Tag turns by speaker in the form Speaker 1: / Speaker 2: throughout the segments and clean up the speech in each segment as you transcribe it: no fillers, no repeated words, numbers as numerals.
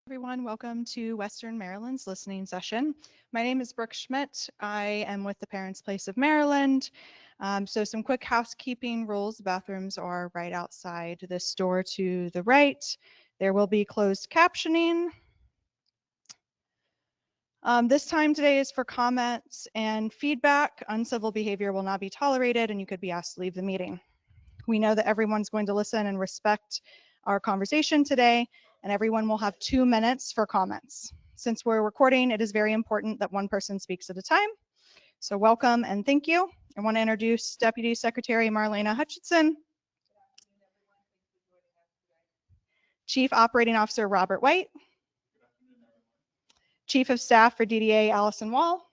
Speaker 1: Everyone, welcome to Western Maryland's listening session. My name is Brooke Schmidt. I am with the Parents Place of Maryland. So some quick housekeeping rules. The bathrooms are right outside this door to the right. There will be closed captioning. This time today is for comments and feedback. Uncivil behavior will not be tolerated and you could be asked to leave the meeting. We know that everyone's going to listen and respect our conversation today, and everyone will have 2 minutes for comments. Since we're recording, it is very important that one person speaks at a time. So welcome and thank you. I want to introduce Deputy Secretary Marlena Hutchinson, Chief Operating Officer Robert White, Chief of Staff for DDA Allison Wall,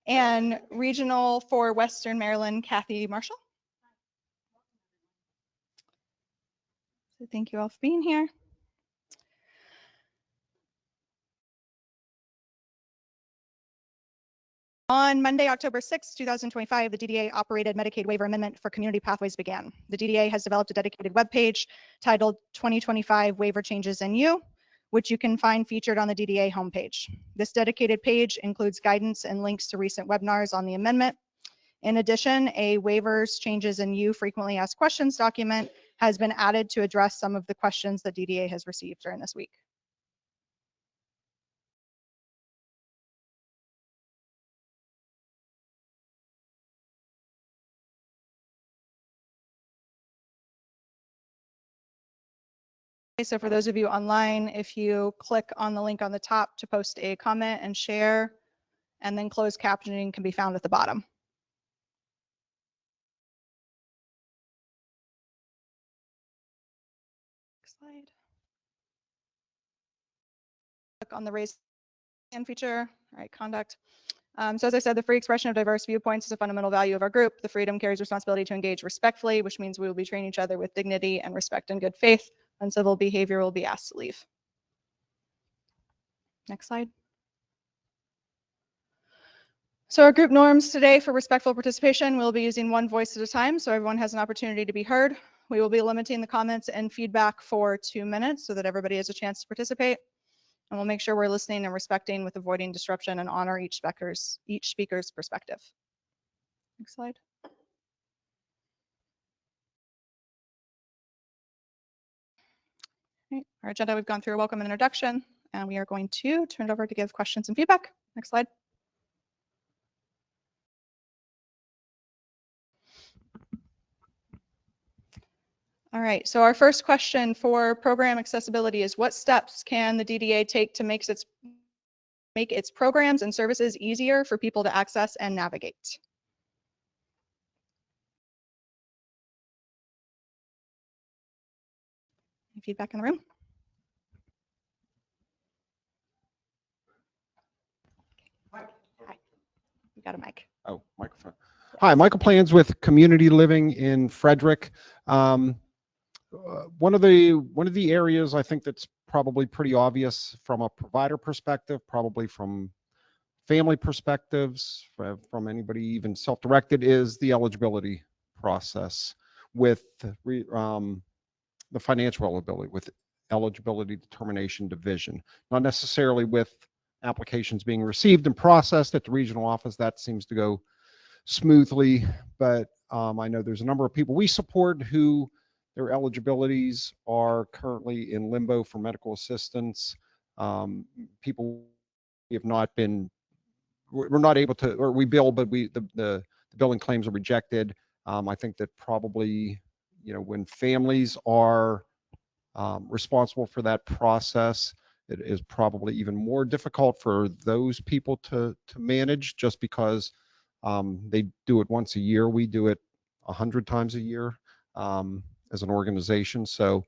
Speaker 1: and Regional for Western Maryland Kathy Marshall. So thank you all for being here. On Monday, October 6, 2025, the DDA operated Medicaid waiver amendment for community pathways began. The DDA has developed a dedicated webpage titled 2025 Waiver Changes in You, which you can find featured on the DDA homepage. This dedicated page includes guidance and links to recent webinars on the amendment. In addition, a waivers changes in you frequently asked questions document has been added to address some of the questions that DDA has received during this week. So for those of you online, if you click on the link on the top to post a comment and share, and then closed captioning can be found at the bottom. Next slide. Click on the raise hand feature. All right, conduct. So as I said, the free expression of diverse viewpoints is a fundamental value of our group. The freedom carries responsibility to engage respectfully, which means we will be treating each other with dignity and respect and good faith. Uncivil behavior will be asked to leave. Next slide. So our group norms today for respectful participation, we'll be using one voice at a time so everyone has an opportunity to be heard. We will be limiting the comments and feedback for 2 minutes so that everybody has a chance to participate. And we'll make sure we're listening and respecting with avoiding disruption and honor each speaker's perspective. Next slide. Right, our agenda, we've gone through a welcome and introduction, and we are going to turn it over to give questions and feedback. Next slide. All right, so our first question for program accessibility is what steps can the DDA take to make its programs and services easier for people to access and navigate? Any feedback in the room? Hi, we got a mic.
Speaker 2: Oh, microphone. Hi, Michael Plans with Community Living in Frederick. One of the areas I think that's probably pretty obvious from a provider perspective, probably from family perspectives, from anybody even self-directed, is the eligibility process with the financial eligibility, with eligibility determination division, not necessarily with applications being received and processed at the regional office. That seems to go smoothly, but I know there's a number of people we support who their eligibilities are currently in limbo for medical assistance. People have not been, we're not able to, or we bill, but the billing claims are rejected. I think that probably, when families are responsible for that process, it is probably even more difficult for those people to manage, just because they do it once a year. We do it 100 times a year as an organization. So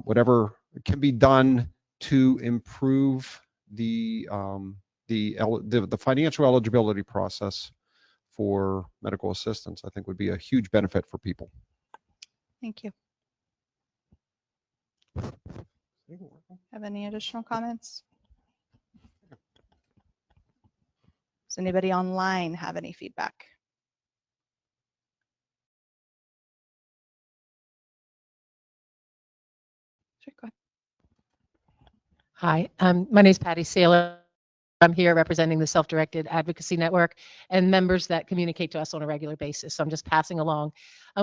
Speaker 2: whatever can be done to improve the financial eligibility process for medical assistance, I think would be a huge benefit for people.
Speaker 1: Thank you. Have any additional comments? Does anybody online have any feedback? Sure, go ahead.
Speaker 3: Hi, my name is Patty Saylor. I'm here representing the Self-Directed Advocacy Network and members that communicate to us on a regular basis. So I'm just passing along.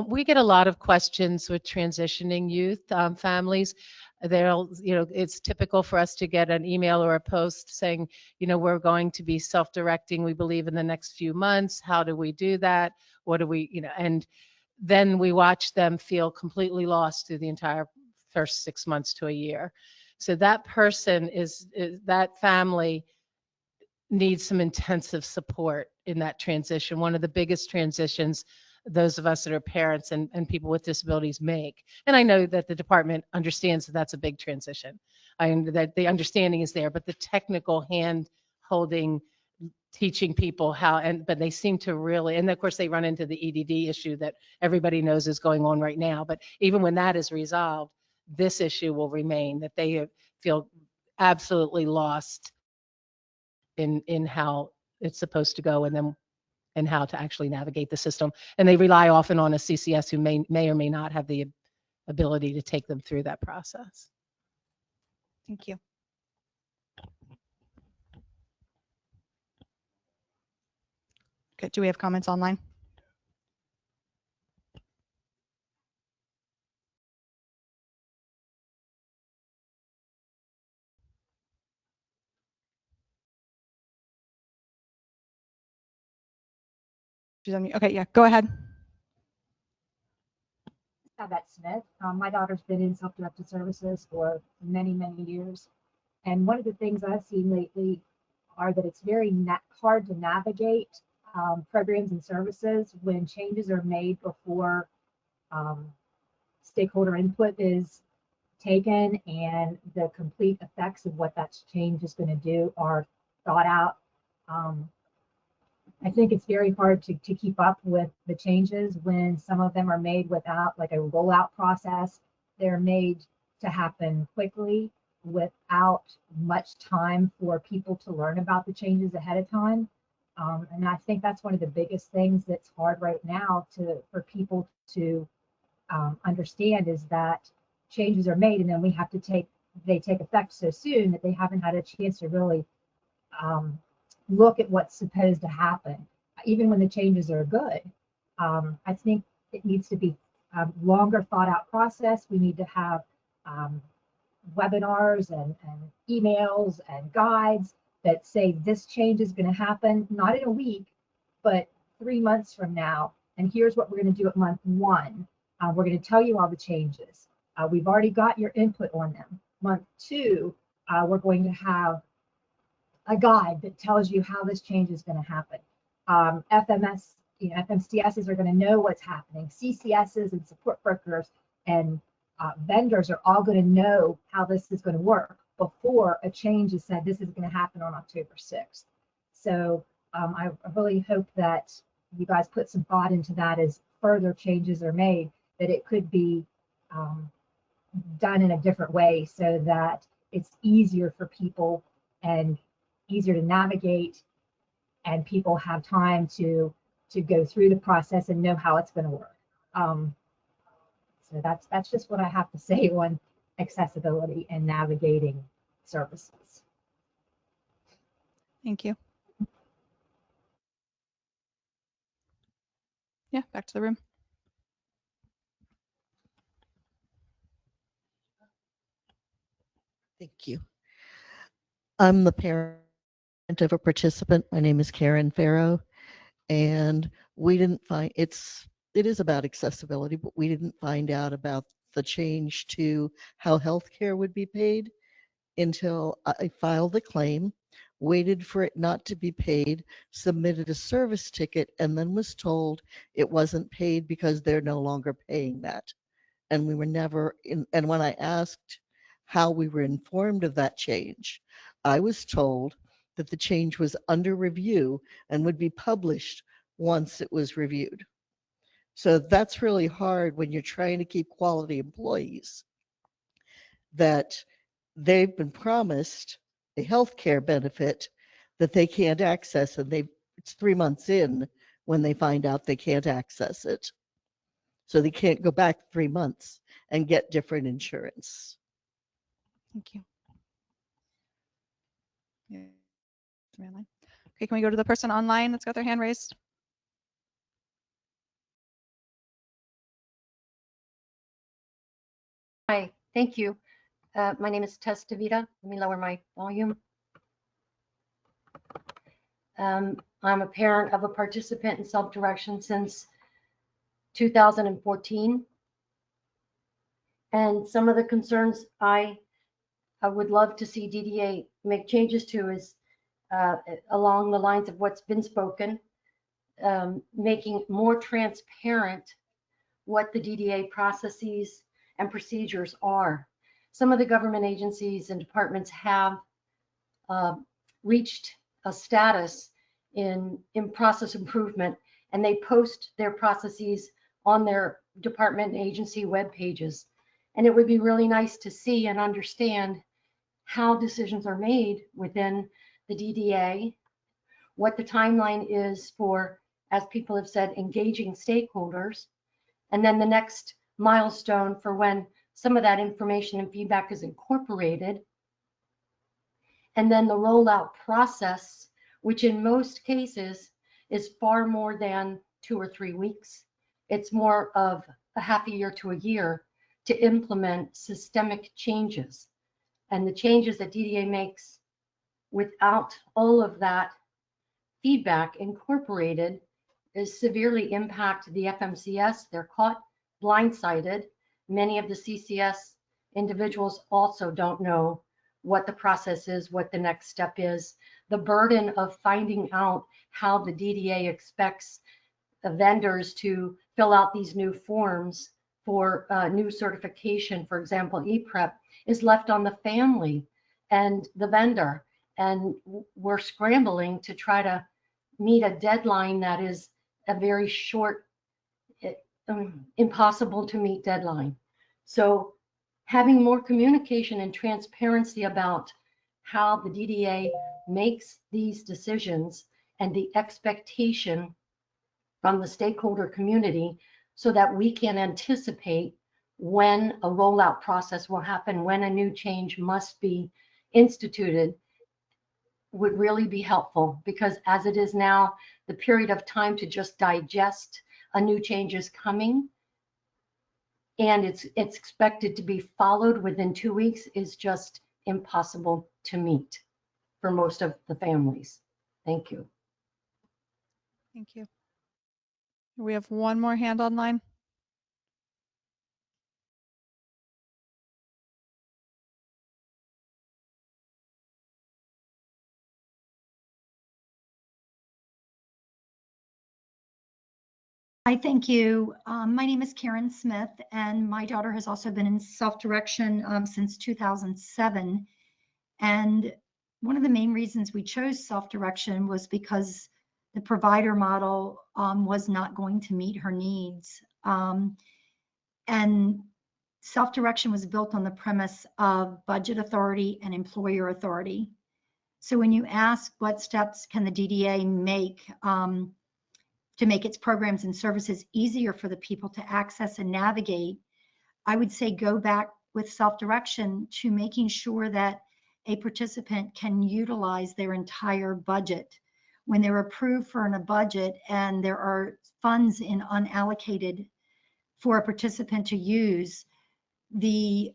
Speaker 3: We get a lot of questions with transitioning youth families. It's typical for us to get an email or a post saying, we're going to be self-directing, we believe, in the next few months. How do we do that? What do we, and then we watch them feel completely lost through the entire first 6 months to a year. So that person that family needs some intensive support in that transition. One of the biggest transitions those of us that are parents and people with disabilities make. And I know that the department understands that that's a big transition. That the understanding is there, but the technical hand holding, teaching people how, but they seem to really, and of course they run into the EDD issue that everybody knows is going on right now. But even when that is resolved, this issue will remain, that they feel absolutely lost in how it's supposed to go and how to actually navigate the system. And they rely often on a CCS who may or may not have the ability to take them through that process.
Speaker 1: Thank you. Good. Do we have comments online? Okay, yeah, go ahead.
Speaker 4: Babette Smith. My daughter's been in self-directed services for many, many years. And one of the things I've seen lately are that it's very hard to navigate programs and services when changes are made before stakeholder input is taken and the complete effects of what that change is going to do are thought out. I think it's very hard to keep up with the changes when some of them are made without like a rollout process. They're made to happen quickly without much time for people to learn about the changes ahead of time. And I think that's one of the biggest things that's hard right now for people to understand is that changes are made and then they take effect so soon that they haven't had a chance to really look at what's supposed to happen, even when the changes are good. I think it needs to be a longer thought out process. We need to have webinars and emails and guides that say this change is going to happen, not in a week, but 3 months from now. And here's what we're going to do at month 1. We're going to tell you all the changes. We've already got your input on them. Month 2, we're going to have a guide that tells you how this change is going to happen. FMCSs are going to know what's happening. CCSs and support brokers and vendors are all going to know how this is going to work before a change is said this is going to happen on October 6th. So I really hope that you guys put some thought into that as further changes are made, that it could be done in a different way so that it's easier for people and easier to navigate, and people have time to go through the process and know how it's going to work. So that's just what I have to say on accessibility and navigating services.
Speaker 1: Thank you. Yeah, back to the room.
Speaker 5: Thank you. I'm the parent of a participant. My name is Karen Farrow, and we didn't find it is about accessibility, but we didn't find out about the change to how healthcare would be paid until I filed the claim, waited for it not to be paid, submitted a service ticket, and then was told it wasn't paid because they're no longer paying that. And we were never in, and when I asked how we were informed of that change, I was told that the change was under review and would be published once it was reviewed. So that's really hard when you're trying to keep quality employees, that they've been promised a health care benefit that they can't access, and it's 3 months in when they find out they can't access it. So they can't go back 3 months and get different insurance.
Speaker 1: Thank you. Yeah. Okay, can we go to the person online that's got their hand raised?
Speaker 6: Hi, thank you. My name is Tess DeVita. Let me lower my volume. I'm a parent of a participant in self-direction since 2014. And some of the concerns I would love to see DDA make changes to is along the lines of what's been spoken, making more transparent what the DDA processes and procedures are. Some of the government agencies and departments have reached a status in process improvement, and they post their processes on their department and agency web pages. And it would be really nice to see and understand how decisions are made within the DDA, what the timeline is for, as people have said, engaging stakeholders, and then the next milestone for when some of that information and feedback is incorporated, and then the rollout process, which in most cases is far more than 2 or 3 weeks. It's more of a half a year to a year to implement systemic changes. And the changes that DDA makes without all of that feedback incorporated is severely impact the FMCS. They're caught blindsided. Many of the CCS individuals also don't know what the process is, what the next step is. The burden of finding out how the DDA expects the vendors to fill out these new forms for new certification, for example, ePrep, is left on the family and the vendor. And we're scrambling to try to meet a deadline that is a very short, impossible to meet deadline. So having more communication and transparency about how the DDA makes these decisions and the expectation from the stakeholder community so that we can anticipate when a rollout process will happen, when a new change must be instituted, would really be helpful, because as it is now, the period of time to just digest a new change is coming, and it's expected to be followed within 2 weeks is just impossible to meet for most of the families. Thank you.
Speaker 1: Thank you. We have one more hand online.
Speaker 7: Hi, thank you. My name is Karen Smith, and my daughter has also been in self-direction since 2007. And one of the main reasons we chose self-direction was because the provider model was not going to meet her needs. And self-direction was built on the premise of budget authority and employer authority. So when you ask what steps can the DDA make to make its programs and services easier for the people to access and navigate, I would say go back with self-direction to making sure that a participant can utilize their entire budget. When they're approved for a budget and there are funds in unallocated for a participant to use, the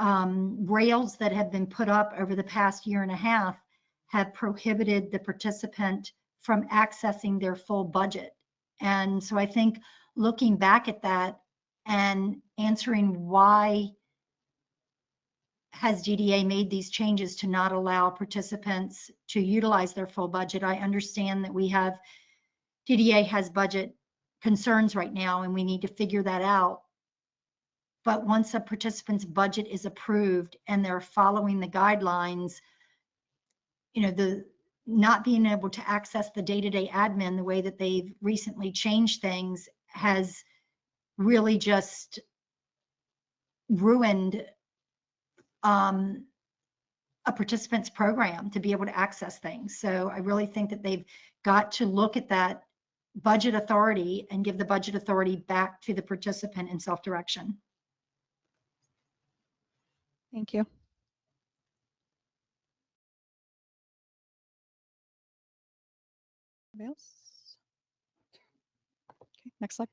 Speaker 7: rails that have been put up over the past year and a half have prohibited the participant from accessing their full budget. And so I think looking back at that and answering why has DDA made these changes to not allow participants to utilize their full budget. I understand that DDA has budget concerns right now and we need to figure that out. But once a participant's budget is approved and they're following the guidelines, the not being able to access the day-to-day admin the way that they've recently changed things has really just ruined a participant's program to be able to access things. So I really think that they've got to look at that budget authority and give the budget authority back to the participant in self-direction.
Speaker 1: Thank you. Anybody else? Okay, next slide.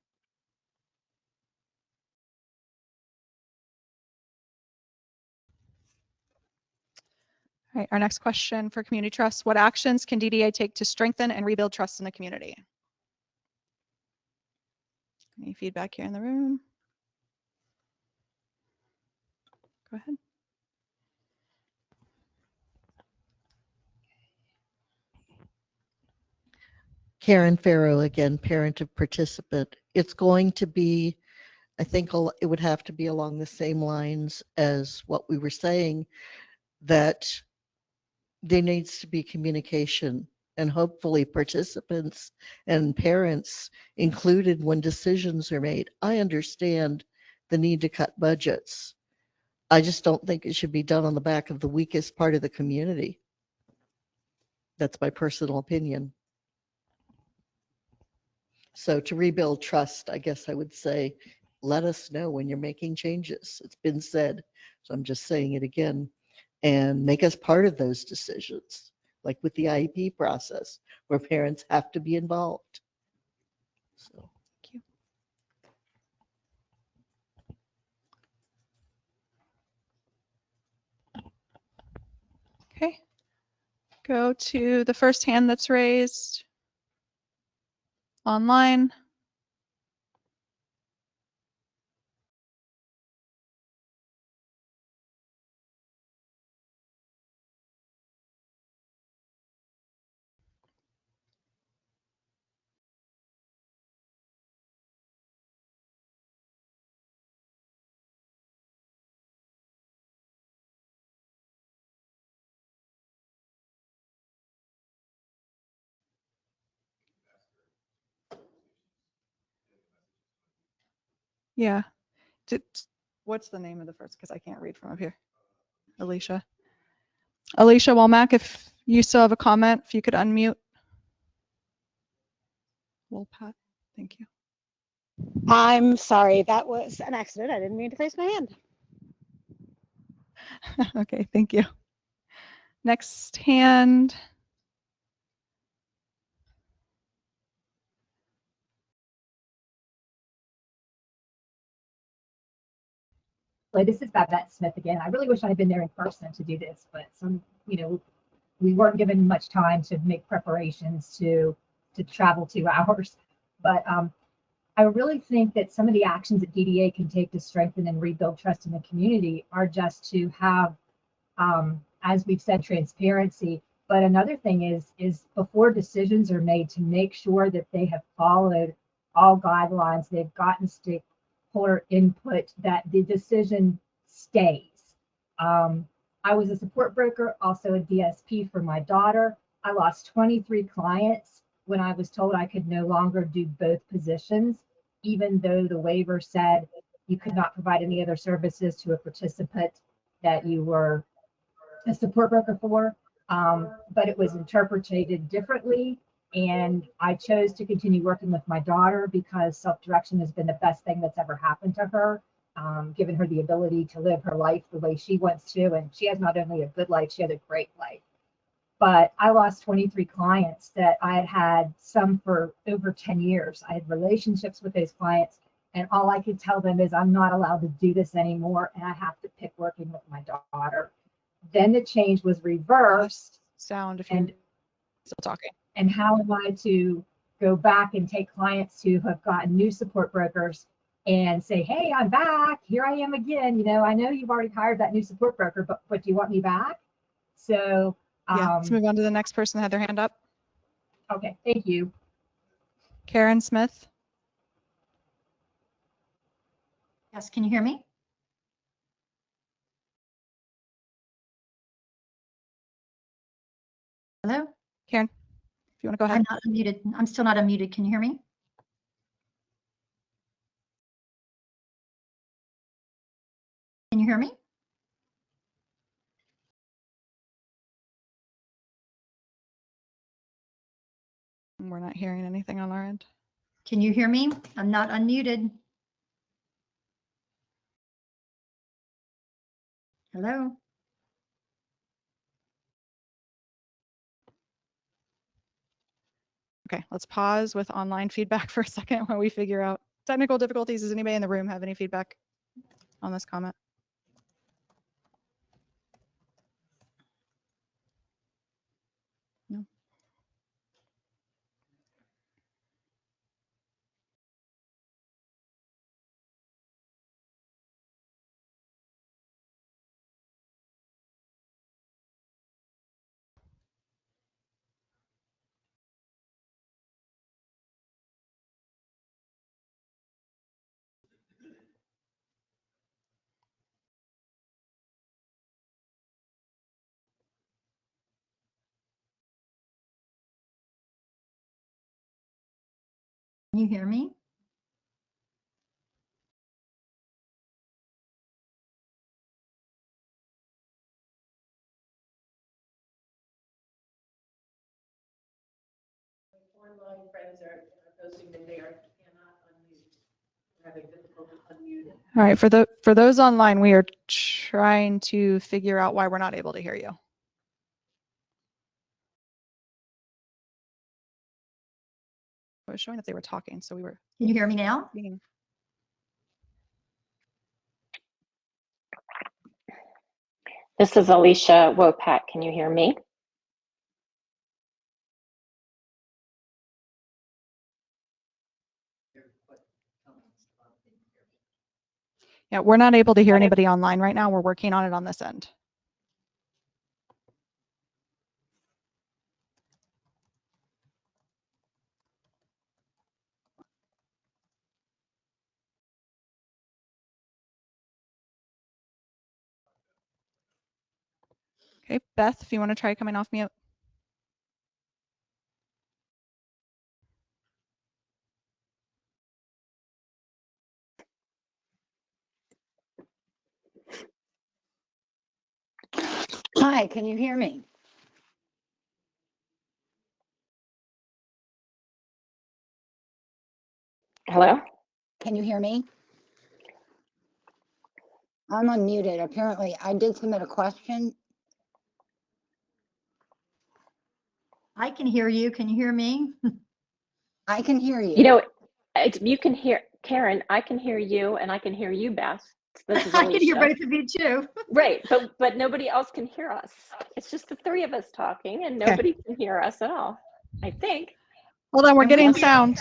Speaker 1: All right, our next question for community trust. What actions can DDA take to strengthen and rebuild trust in the community? Any feedback here in the room? Go ahead.
Speaker 5: Karen Farrow again, parent of participant. It's going to be, I think it would have to be along the same lines as what we were saying, that there needs to be communication and hopefully participants and parents included when decisions are made. I understand the need to cut budgets. I just don't think it should be done on the back of the weakest part of the community. That's my personal opinion. So to rebuild trust, I guess I would say, let us know when you're making changes. It's been said, so I'm just saying it again. And make us part of those decisions, like with the IEP process, where parents have to be involved. So.
Speaker 1: Thank you. Okay. Go to the first hand that's raised online. Yeah. What's the name of the first? Because I can't read from up here. Alicia. Alicia Womack, if you still have a comment, if you could unmute. Wolpat, thank you.
Speaker 8: I'm sorry, that was an accident. I didn't mean to raise my hand.
Speaker 1: Okay, thank you. Next hand.
Speaker 4: This is Babette Smith again. I really wish I had been there in person to do this, but we weren't given much time to make preparations to travel 2 hours. But I really think that some of the actions that DDA can take to strengthen and rebuild trust in the community are just to have, as we've said, transparency. But another thing is before decisions are made, to make sure that they have followed all guidelines, they've gotten stakeholder input, that the decision stays. I was a support broker, also a DSP for my daughter. I lost 23 clients when I was told I could no longer do both positions, even though the waiver said you could not provide any other services to a participant that you were a support broker for. But it was interpreted differently. And I chose to continue working with my daughter because self-direction has been the best thing that's ever happened to her. Given her the ability to live her life the way she wants to. And she has not only a good life, she has a great life. But I lost 23 clients that I had had, some for over 10 years. I had relationships with those clients, and all I could tell them is I'm not allowed to do this anymore, and I have to pick working with my daughter. Then the change was reversed.
Speaker 1: Sound if you're still talking.
Speaker 4: And how am I to go back and take clients who have gotten new support brokers and say, hey, I'm back. Here I am again. I know you've already hired that new support broker, but do you want me back? So
Speaker 1: yeah, let's move on to the next person that had their hand up.
Speaker 4: Okay, thank you.
Speaker 1: Karen Smith.
Speaker 7: Yes, can you hear me? Hello?
Speaker 1: Karen, if you want to go ahead.
Speaker 7: I'm not unmuted. I'm still not unmuted. Can you hear me? Can you hear me?
Speaker 1: We're not hearing anything on our end.
Speaker 7: Can you hear me? I'm not unmuted. Hello?
Speaker 1: Okay, let's pause with online feedback for a second while we figure out technical difficulties. Does anybody in the room have any feedback on this comment? No.
Speaker 7: Can you hear me?
Speaker 3: Online friends are posting that they cannot unmute. They're having difficulty unmuting.
Speaker 1: All right, for those online, we are trying to figure out why we're not able to hear you. It was showing that they were talking, so we were
Speaker 7: Can you hear me now?
Speaker 1: being.
Speaker 9: This is Alicia Wopat. Can you hear me?
Speaker 1: Yeah, we're not able to hear anybody online right now. We're working on it on this end. Okay, Beth, if you want to try coming off mute.
Speaker 10: Hi, can you hear me?
Speaker 9: Hello?
Speaker 10: Can you hear me? I'm unmuted. Apparently, I did submit a question.
Speaker 7: I can hear you. Can you hear me?
Speaker 10: I can hear you.
Speaker 9: You know, you can hear, Karen, I can hear you and I can hear you, Beth. This is
Speaker 7: I can hear
Speaker 9: Alicia.
Speaker 7: both of you too.
Speaker 9: Right, but nobody else can hear us. It's just the three of us talking and
Speaker 1: Okay.
Speaker 9: nobody can hear us at all, I think.
Speaker 1: Hold on, we're
Speaker 7: And we
Speaker 1: getting
Speaker 7: can-
Speaker 1: sound.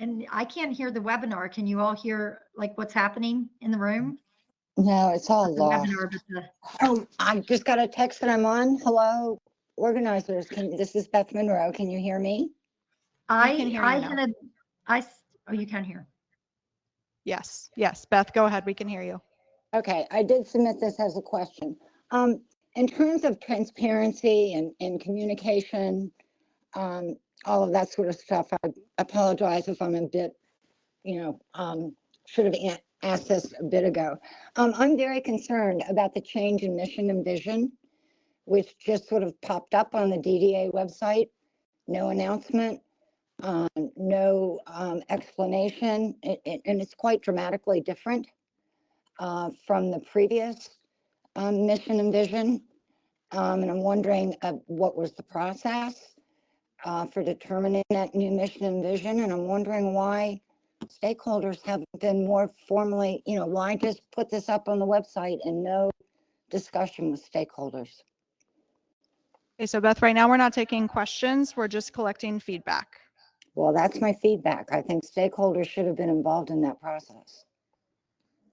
Speaker 7: And I can't hear the webinar. Can you all hear like what's happening in the room?
Speaker 10: No, it's all
Speaker 7: The
Speaker 10: lost.
Speaker 7: webinar, but the,
Speaker 10: Oh, I just got a text that I'm on. Hello, organizers. This is Beth Monroe. Can you hear me?
Speaker 1: can hear you
Speaker 7: I
Speaker 1: now.
Speaker 7: had oh, you can hear.
Speaker 1: Yes, yes. Beth, go ahead. We can hear you.
Speaker 10: Okay, I did submit this as a question. In terms of transparency and communication, all of that sort of stuff, I apologize if I'm a bit, should have asked this a bit ago. I'm very concerned about the change in mission and vision, which just sort of popped up on the DDA website. No announcement, no explanation, and it's quite dramatically different from the previous mission and vision. And I'm wondering what was the process for determining that new mission and vision, and I'm wondering why stakeholders haven't been more formally, why just put this up on the website and no discussion with stakeholders?
Speaker 1: Okay, so Beth, right now we're not taking questions. We're just collecting feedback.
Speaker 10: Well, that's my feedback. I think stakeholders should have been involved in that process.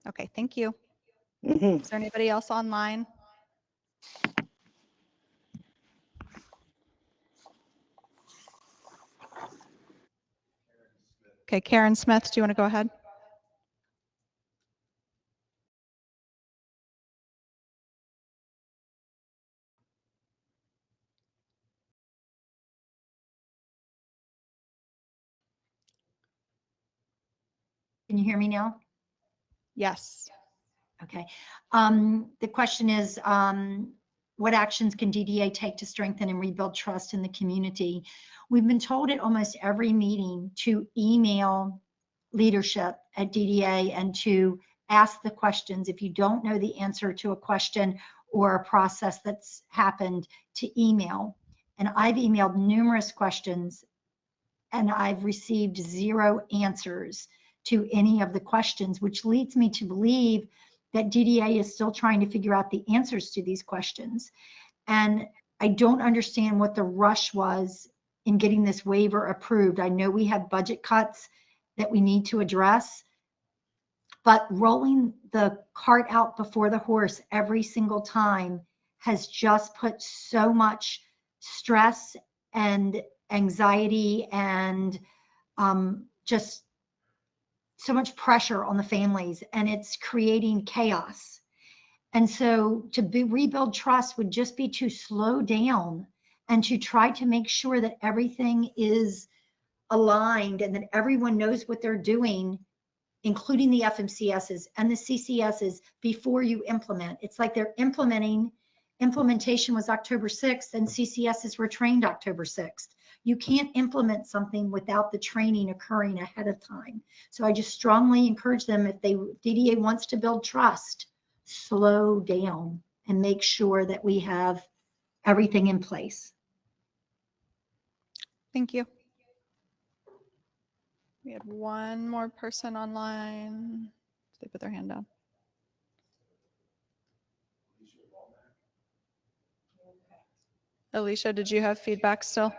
Speaker 1: Okay, thank you.
Speaker 10: Mhm.
Speaker 1: Is there anybody else online? Okay, Karen Smith, do you want to go ahead?
Speaker 7: Can you hear me now?
Speaker 1: Yes.
Speaker 7: Okay. The question is, what actions can DDA take to strengthen and rebuild trust in the community? We've been told at almost every meeting to email leadership at DDA and to ask the questions. If you don't know the answer to a question or a process that's happened to email. And I've emailed numerous questions and I've received 0 answers to any of the questions, which leads me to believe that DDA is still trying to figure out the answers to these questions. And I don't understand what the rush was in getting this waiver approved. I know we have budget cuts that we need to address, but rolling the cart out before the horse every single time has just put so much stress and anxiety and just so much pressure on the families, and it's creating chaos. And so to rebuild trust would just be to slow down and to try to make sure that everything is aligned and that everyone knows what they're doing, including the FMCSs and the CCSs, before you implement. It's like they're implementation was October 6th and CCSs were trained October 6th. You can't implement something without the training occurring ahead of time. So I just strongly encourage them, if DDA wants to build trust, slow down and make sure that we have everything in place.
Speaker 1: Thank you. We had one more person online. They put their hand down. Alicia, did you have feedback still?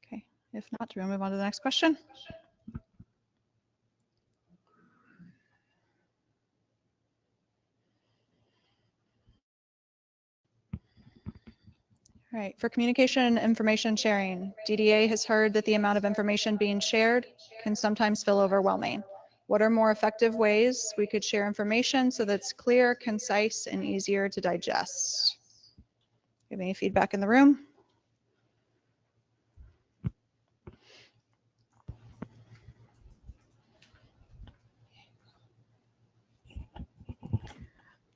Speaker 1: Okay, if not, do we want to move on to the next question? All right, for communication and information sharing, DDA has heard that the amount of information being shared can sometimes feel overwhelming. What are more effective ways we could share information so that it's clear, concise, and easier to digest? Give any feedback in the room?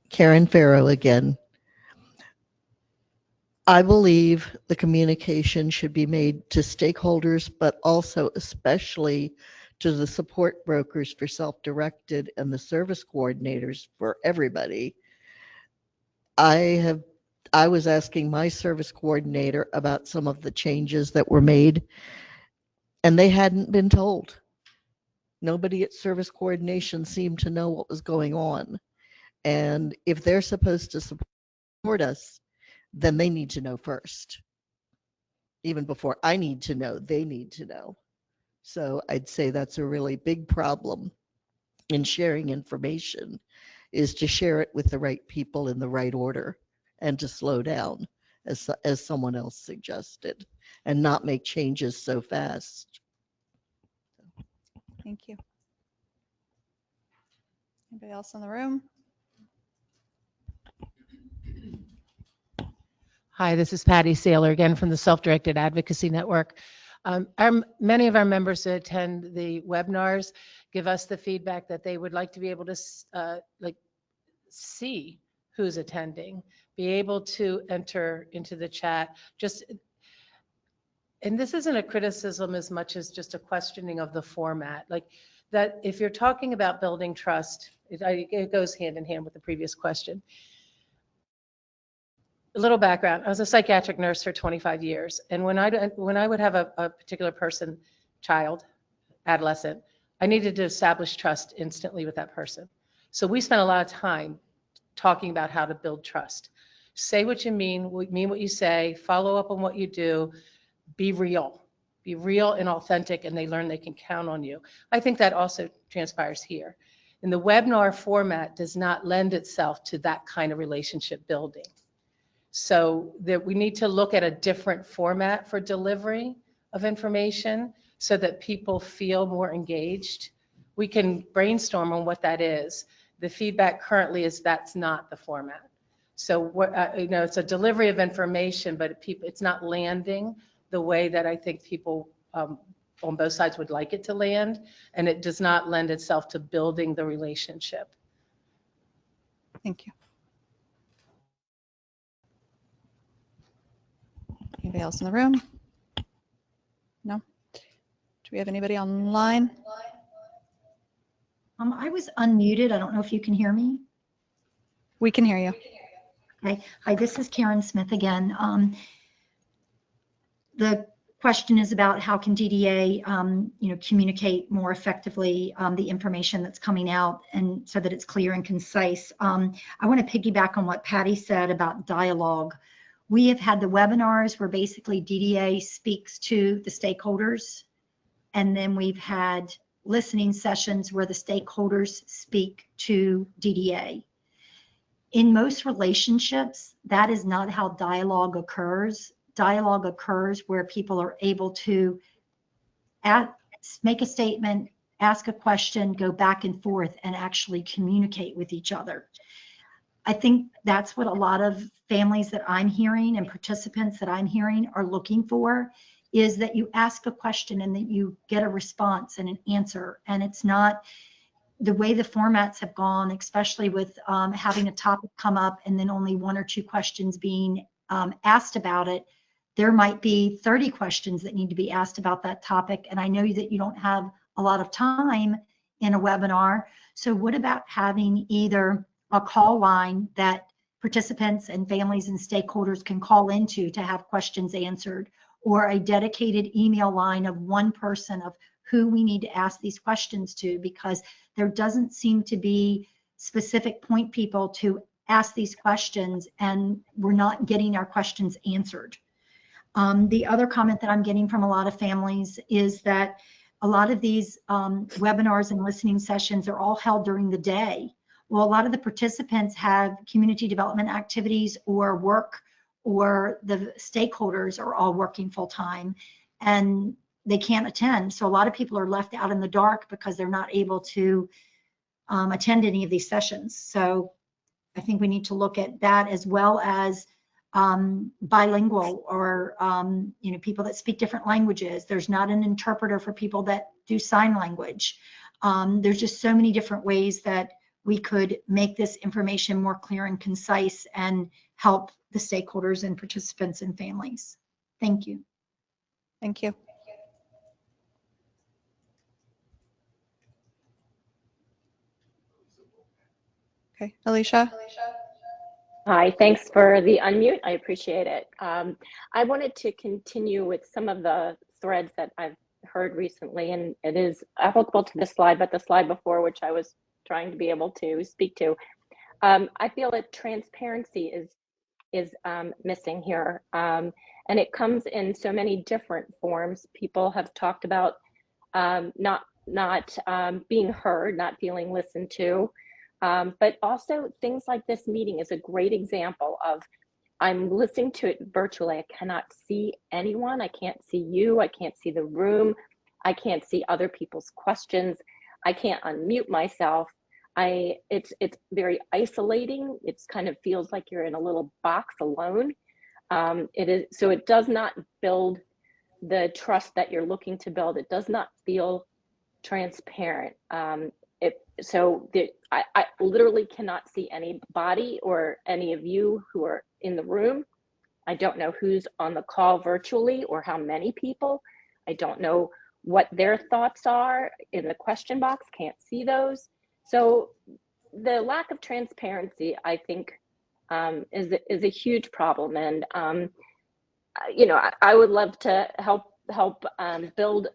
Speaker 5: Karen Farrow again. I believe the communication should be made to stakeholders, but also especially to the support brokers for self-directed and the service coordinators for everybody. I was asking my service coordinator about some of the changes that were made, and they hadn't been told. Nobody at service coordination seemed to know what was going on. And if they're supposed to support us, then they need to know first. Even before I need to know, they need to know. So I'd say that's a really big problem in sharing information, is to share it with the right people in the right order and to slow down, as someone else suggested, and not make changes so fast.
Speaker 1: Thank you. Anybody else in the room?
Speaker 3: Hi, this is Patty Saylor again from the Self-Directed Advocacy Network. Many of our members that attend the webinars give us the feedback that they would like to be able to see who's attending, be able to enter into the chat. And this isn't a criticism as much as just a questioning of the format. Like that, if you're talking about building trust, it goes hand in hand with the previous question. A little background, I was a psychiatric nurse for 25 years. And when I would have a particular person, child, adolescent, I needed to establish trust instantly with that person. So we spent a lot of time talking about how to build trust. Say what you mean what you say, follow up on what you do, be real and authentic, and they learn they can count on you. I think that also transpires here. And the webinar format does not lend itself to that kind of relationship building. So that we need to look at a different format for delivery of information so that people feel more engaged. We can brainstorm on what that is. The feedback currently is that's not the format. So it's a delivery of information, but it's not landing the way that I think people on both sides would like it to land, and it does not lend itself to building the relationship.
Speaker 1: Thank you. Anybody else in the room? No? Do we have anybody online?
Speaker 7: I was unmuted. I don't know if you can hear me.
Speaker 1: We can hear you.
Speaker 7: Okay. Hi, this is Karen Smith again. The question is about how can DDA, communicate more effectively the information that's coming out, and so that it's clear and concise. I want to piggyback on what Patty said about dialogue. We have had the webinars where basically DDA speaks to the stakeholders, and then we've had listening sessions where the stakeholders speak to DDA. In most relationships, that is not how dialogue occurs. Dialogue occurs where people are able to make a statement, ask a question, go back and forth, and actually communicate with each other. I think that's what a lot of families that I'm hearing and participants that I'm hearing are looking for, is that you ask a question and that you get a response and an answer. And it's not the way the formats have gone, especially with having a topic come up and then only 1 or 2 questions being asked about it. There might be 30 questions that need to be asked about that topic. And I know that you don't have a lot of time in a webinar. So what about having either a call line that participants and families and stakeholders can call into to have questions answered, or a dedicated email line of one person of who we need to ask these questions to, because there doesn't seem to be specific point people to ask these questions, and we're not getting our questions answered. The other comment that I'm getting from a lot of families is that a lot of these webinars and listening sessions are all held during the day. Well, a lot of the participants have community development activities or work, or the stakeholders are all working full time and they can't attend. So a lot of people are left out in the dark because they're not able to attend any of these sessions. So I think we need to look at that, as well as bilingual, or people that speak different languages. There's not an interpreter for people that do sign language. There's just so many different ways that we could make this information more clear and concise and help the stakeholders and participants and families. Thank you.
Speaker 1: Thank you. Okay, Alicia.
Speaker 9: Hi, thanks for the unmute. I appreciate it. I wanted to continue with some of the threads that I've heard recently, and it is applicable to this slide, but the slide before, which I was trying to be able to speak to. I feel that transparency is missing here, and it comes in so many different forms. People have talked about not being heard, not feeling listened to. But also things like this meeting is a great example of, I'm listening to it virtually. I cannot see anyone. I can't see you. I can't see the room. I can't see other people's questions. I can't unmute myself. It's very isolating. It's kind of feels like you're in a little box alone. So it does not build the trust that you're looking to build. It does not feel transparent. I literally cannot see anybody or any of you who are in the room. I don't know who's on the call virtually or how many people. I don't know what their thoughts are in the question box, can't see those. So the lack of transparency, I think, is a huge problem. And, I would love to help build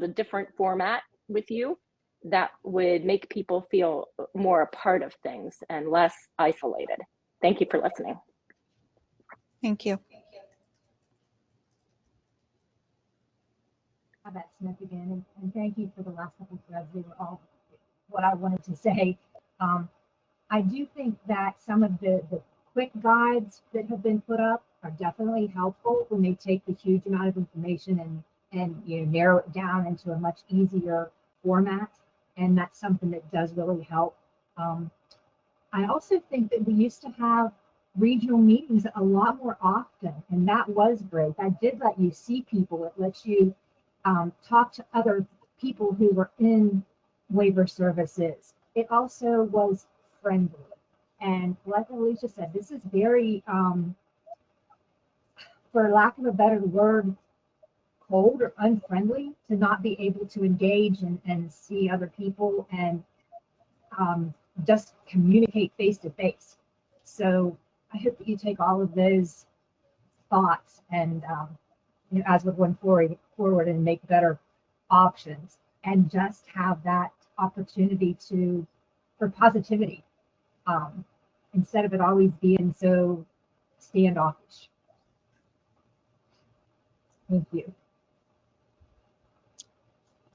Speaker 9: a different format with you that would make people feel more a part of things and less isolated. Thank you for listening.
Speaker 1: Thank you.
Speaker 4: Beth Smith again, and thank you for the last couple of threads. They were all what I wanted to say. I do think that some of the quick guides that have been put up are definitely helpful when they take the huge amount of information and narrow it down into a much easier format. And that's something that does really help. I also think that we used to have regional meetings a lot more often, and that was great. That did let you see people. It lets you talk to other people who were in waiver services. It also was friendly. And like Alicia said, this is very, for lack of a better word, cold or unfriendly to not be able to engage and see other people and just communicate face to face. So I hope that you take all of those thoughts and as we're going forward and make better options and just have that opportunity for positivity instead of it always being so standoffish. Thank you.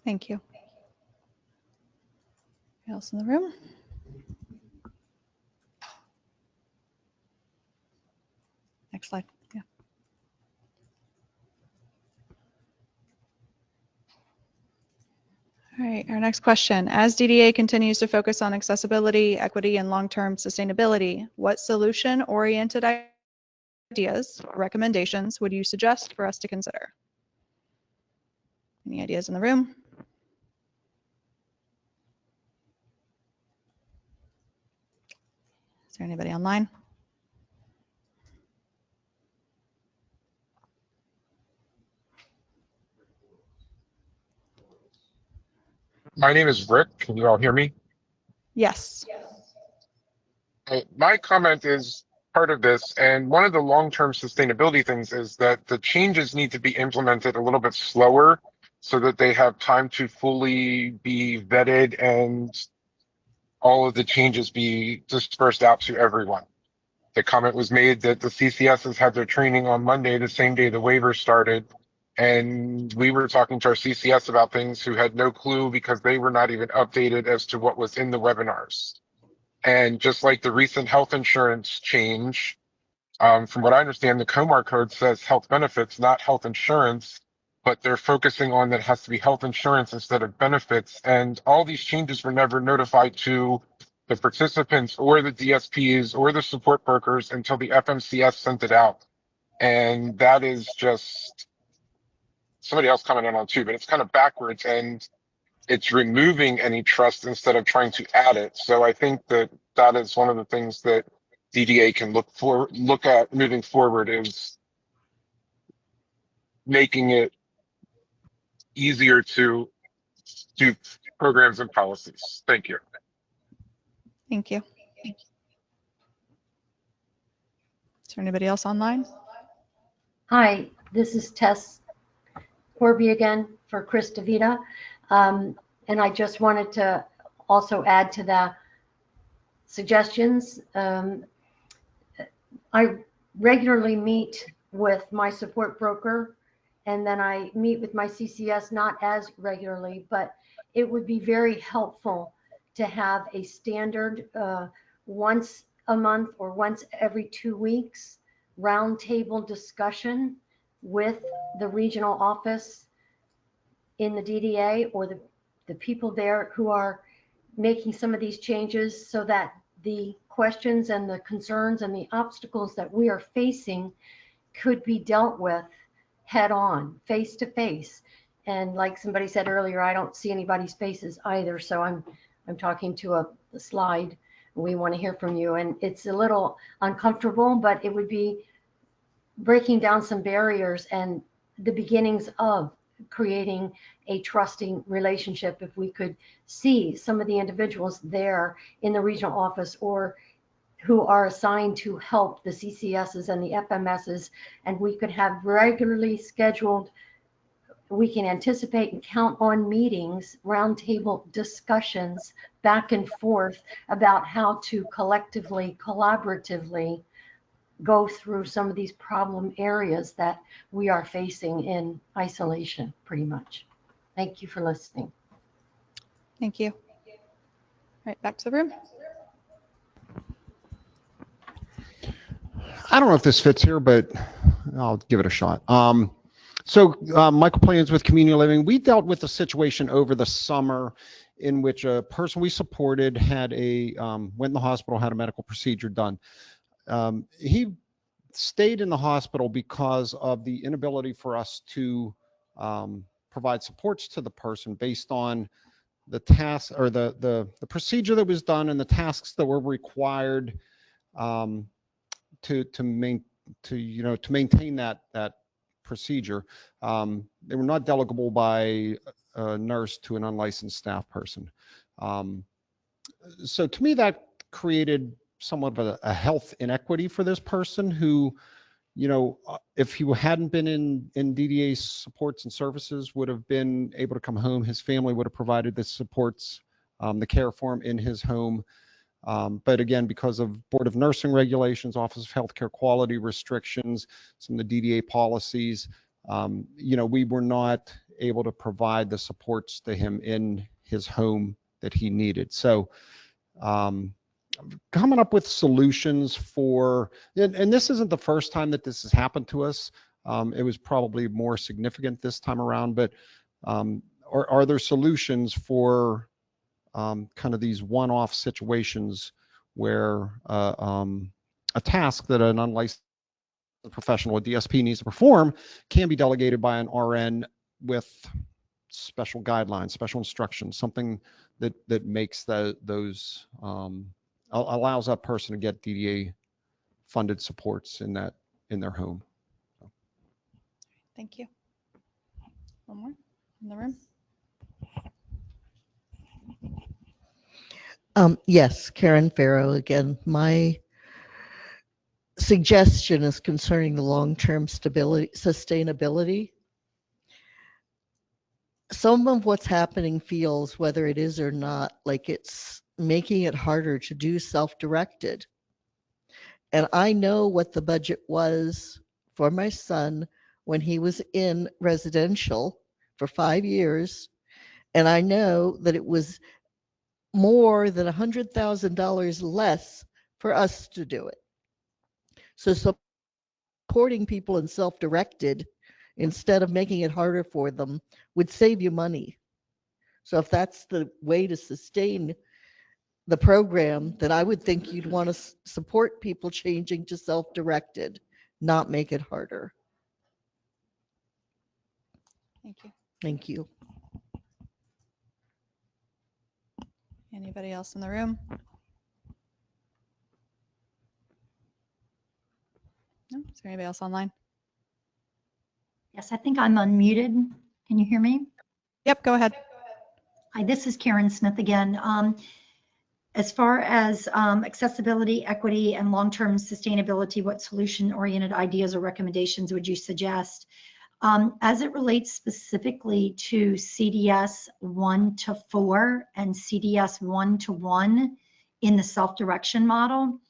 Speaker 1: Thank you. Anyone else in the room? Next slide. Yeah. All right, our next question. As DDA continues to focus on accessibility, equity, and long-term sustainability, what solution-oriented ideas or recommendations would you suggest for us to consider? Any ideas in the room? Is there anybody online?
Speaker 11: My name is Rick. Can you all hear me?
Speaker 1: Yes.
Speaker 11: My comment is part of this, and one of the long-term sustainability things is that the changes need to be implemented a little bit slower so that they have time to fully be vetted and all of the changes be dispersed out to everyone. The comment was made that the CCSs had their training on Monday, the same day the waiver started. And we were talking to our CCS about things who had no clue because they were not even updated as to what was in the webinars. And just like the recent health insurance change, from what I understand, the COMAR code says health benefits, not health insurance, but they're focusing on that it has to be health insurance instead of benefits. And all these changes were never notified to the participants or the DSPs or the support brokers until the FMCS sent it out. And that is just, somebody else commented on too, but it's kind of backwards and it's removing any trust instead of trying to add it. So I think that that is one of the things that DDA can look at moving forward, is making it easier to do programs and policies. Thank you.
Speaker 1: Thank you. Is there anybody else online?
Speaker 6: Hi, this is Tess Corby again for Chris DeVita. And I just wanted to also add to the suggestions. I regularly meet with my support broker, and then I meet with my CCS not as regularly, but it would be very helpful to have a standard once a month or once every 2 weeks roundtable discussion with the regional office in the DDA or the people there who are making some of these changes, so that the questions and the concerns and the obstacles that we are facing could be dealt with head on, face to face. And like somebody said earlier, I don't see anybody's faces either, so I'm talking to a slide. We want to hear from you, and it's a little uncomfortable, but it would be breaking down some barriers and the beginnings of creating a trusting relationship if we could see some of the individuals there in the regional office or who are assigned to help the CCSs and the FMSs, and we could have regularly scheduled, we can anticipate and count on meetings, roundtable discussions back and forth about how to collectively, collaboratively go through some of these problem areas that we are facing in isolation, pretty much. Thank you for listening.
Speaker 1: Thank you. All right, back to the room.
Speaker 2: I don't know if this fits here, but I'll give it a shot. Michael Plans with Community Living. We dealt with a situation over the summer in which a person we supported had went in the hospital, had a medical procedure done. He stayed in the hospital because of the inability for us to provide supports to the person based on the task or the procedure that was done and the tasks that were required to to maintain that procedure. They were not delegable by a nurse to an unlicensed staff person. So to me, that created somewhat of a health inequity for this person who, if he hadn't been in DDA supports and services, would have been able to come home. His family would have provided the supports, the care for him in his home. But again, because of Board of Nursing regulations, Office of Healthcare Quality restrictions, some of the DDA policies, we were not able to provide the supports to him in his home that he needed. So coming up with solutions for, and this isn't the first time that this has happened to us. It was probably more significant this time around, but are there solutions for kind of these one-off situations where a task that an unlicensed professional, a DSP, needs to perform can be delegated by an RN with special guidelines, special instructions, something that makes those allows that person to get DDA funded supports in their home.
Speaker 1: Thank you. One more in the room.
Speaker 5: Yes, Karen Farrow again. My suggestion is concerning the long-term sustainability. Some of what's happening feels, whether it is or not, like it's making it harder to do self-directed. And I know what the budget was for my son when he was in residential for 5 years. And I know that it was more than $100,000 less for us to do it. So supporting people in self-directed instead of making it harder for them would save you money. So if that's the way to sustain the program, then I would think you'd want to support people changing to self-directed, not make it harder.
Speaker 1: Thank you.
Speaker 5: Thank you.
Speaker 1: Anybody else in the room? No? Is there anybody else online?
Speaker 7: Yes, I think I'm unmuted. Can you hear me?
Speaker 1: Yep, go ahead.
Speaker 7: Hi, this is Karen Smith again. As far as accessibility, equity, and long-term sustainability, what solution-oriented ideas or recommendations would you suggest? As it relates specifically to CDS 1 to 4 and CDS 1 to 1 in the self-direction model,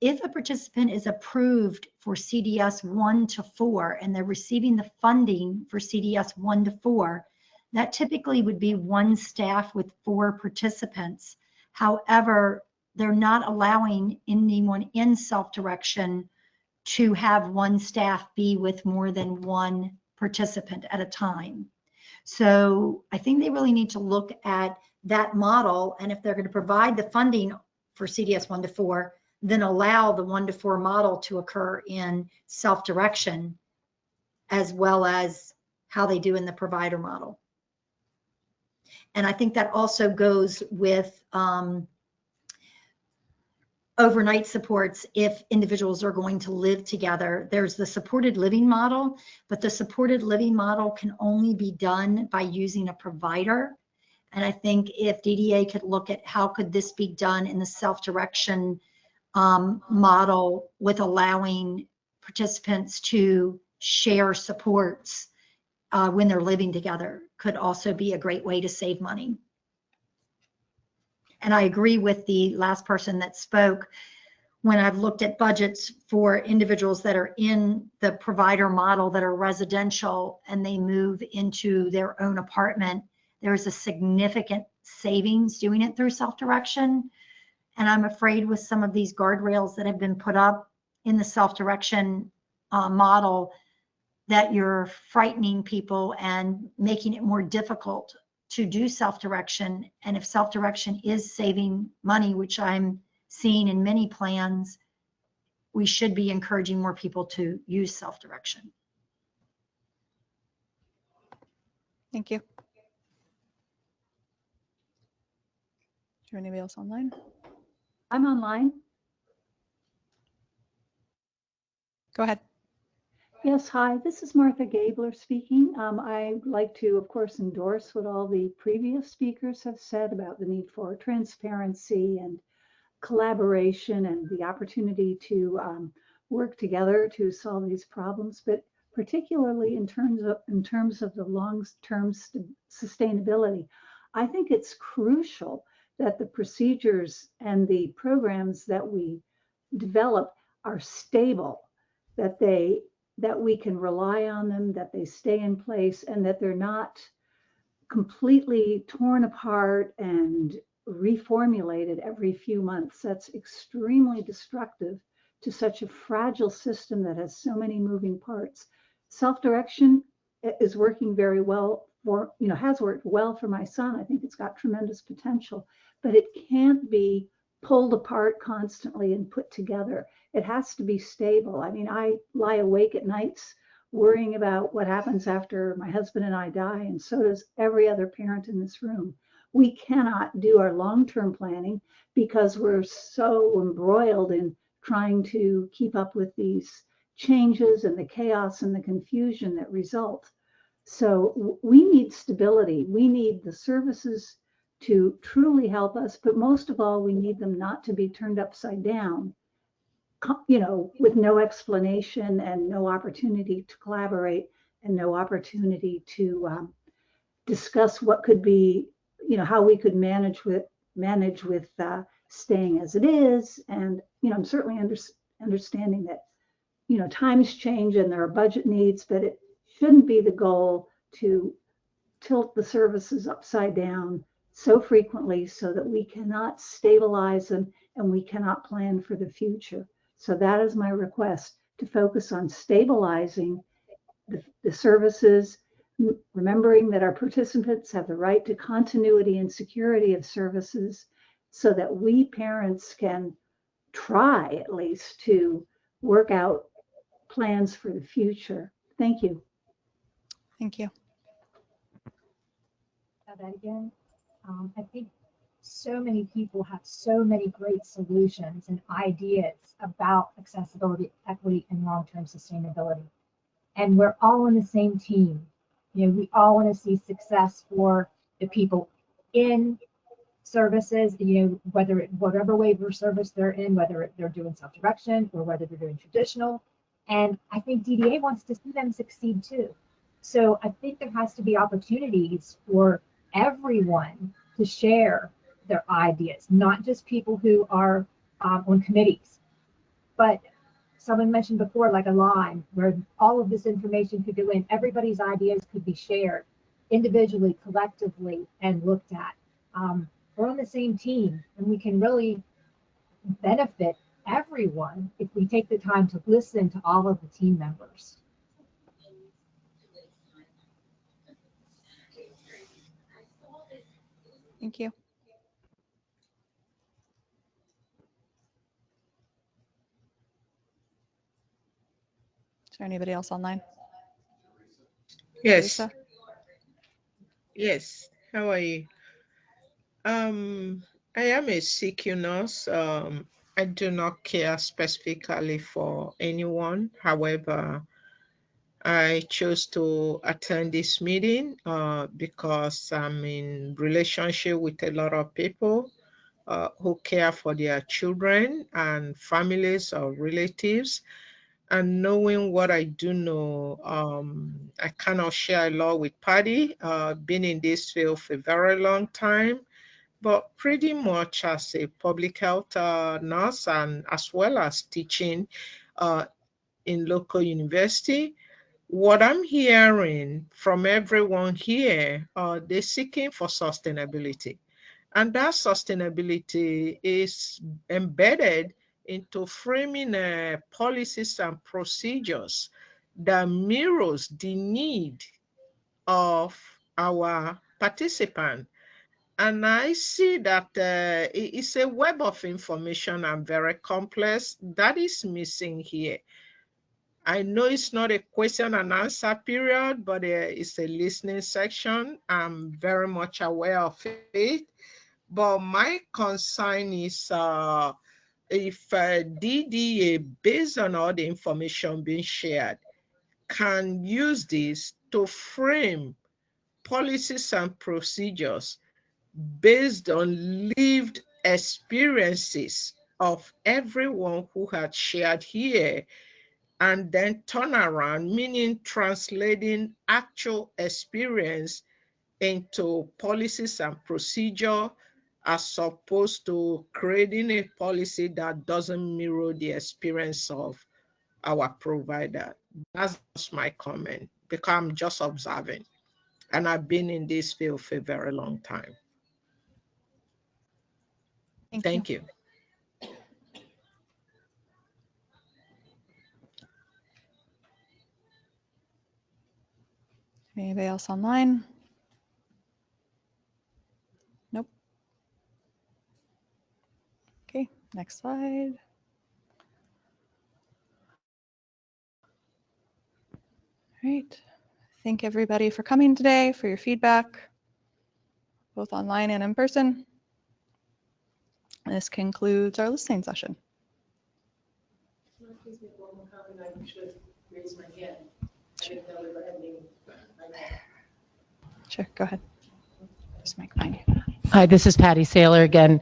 Speaker 7: if a participant is approved for CDS 1 to 4 and they're receiving the funding for CDS 1 to 4, that typically would be one staff with 4 participants. However, they're not allowing anyone in self-direction to have one staff be with more than one participant at a time. So I think they really need to look at that model, and if they're going to provide the funding for CDS 1 to 4, then allow the 1 to 4 model to occur in self-direction as well as how they do in the provider model. And I think that also goes with overnight supports if individuals are going to live together. There's the supported living model, but the supported living model can only be done by using a provider. And I think if DDA could look at how could this be done in the self-direction model with allowing participants to share supports when they're living together, could also be a great way to save money. And I agree with the last person that spoke. When I've looked at budgets for individuals that are in the provider model that are residential and they move into their own apartment, there's a significant savings doing it through self-direction. And I'm afraid with some of these guardrails that have been put up in the self-direction model that you're frightening people and making it more difficult to do self-direction. And if self-direction is saving money, which I'm seeing in many plans, we should be encouraging more people to use self-direction.
Speaker 1: Thank you. Is there anybody else online?
Speaker 7: I'm online.
Speaker 1: Go ahead.
Speaker 12: Yes, hi, this is Martha Gabler speaking. I'd like to, of course, endorse what all the previous speakers have said about the need for transparency and collaboration and the opportunity to work together to solve these problems, but particularly in terms of the long-term sustainability. I think it's crucial that the procedures and the programs that we develop are stable, that we can rely on them, that they stay in place, and that they're not completely torn apart and reformulated every few months. That's extremely destructive to such a fragile system that has so many moving parts. Self-direction is working very well for, has worked well for my son. I think it's got tremendous potential, but it can't be pulled apart constantly and put together. It has to be stable. I mean, I lie awake at nights worrying about what happens after my husband and I die, and so does every other parent in this room. We cannot do our long-term planning because we're so embroiled in trying to keep up with these changes and the chaos and the confusion that result. So we need stability. We need the services to truly help us, but most of all, we need them not to be turned upside down, with no explanation and no opportunity to collaborate and no opportunity to discuss what could be, how we could manage with staying as it is. And, I'm certainly understanding that, times change and there are budget needs, but it shouldn't be the goal to tilt the services upside down so frequently so that we cannot stabilize them and we cannot plan for the future. So that is my request, to focus on stabilizing the services, remembering that our participants have the right to continuity and security of services so that we parents can try at least to work out plans for the future. Thank you.
Speaker 1: Thank you.
Speaker 4: That again. I think so many people have so many great solutions and ideas about accessibility, equity, and long-term sustainability. And we're all on the same team. We all want to see success for the people in services, whatever waiver service they're in, whether they're doing self-direction or whether they're doing traditional. And I think DDA wants to see them succeed too. So I think there has to be opportunities for everyone to share their ideas, not just people who are on committees, but someone mentioned before, like a line where all of this information could go in, everybody's ideas could be shared individually, collectively, and looked at. We're on the same team, and we can really benefit everyone if we take the time to listen to all of the team members.
Speaker 1: Thank you. Is there anybody else online?
Speaker 13: Yes.
Speaker 1: Teresa?
Speaker 13: Yes. How are you? I am a CQ nurse. I do not care specifically for anyone. However, I chose to attend this meeting because I'm in relationship with a lot of people who care for their children and families or relatives. And knowing what I do know, I cannot share a lot with Patty. Been in this field for a very long time, but pretty much as a public health nurse and as well as teaching in local university, what I'm hearing from everyone here, they're seeking for sustainability. And that sustainability is embedded into framing policies and procedures that mirrors the need of our participant. And I see that it's a web of information and very complex that is missing here. I know it's not a question and answer period, but it's a listening section. I'm very much aware of it. But my concern is if DDA, based on all the information being shared, can use this to frame policies and procedures based on lived experiences of everyone who had shared here, and then turn around, meaning translating actual experience into policies and procedure, as opposed to creating a policy that doesn't mirror the experience of our provider. That's just my comment, because I'm just observing, and I've been in this field for a very long time. Thank you.
Speaker 1: Anybody else online? Nope. Okay, next slide. All right. Thank everybody for coming today, for your feedback, both online and in person. This concludes our listening session. Sure, go ahead. Just mic behind you.
Speaker 3: Hi, this is Patty Saylor again.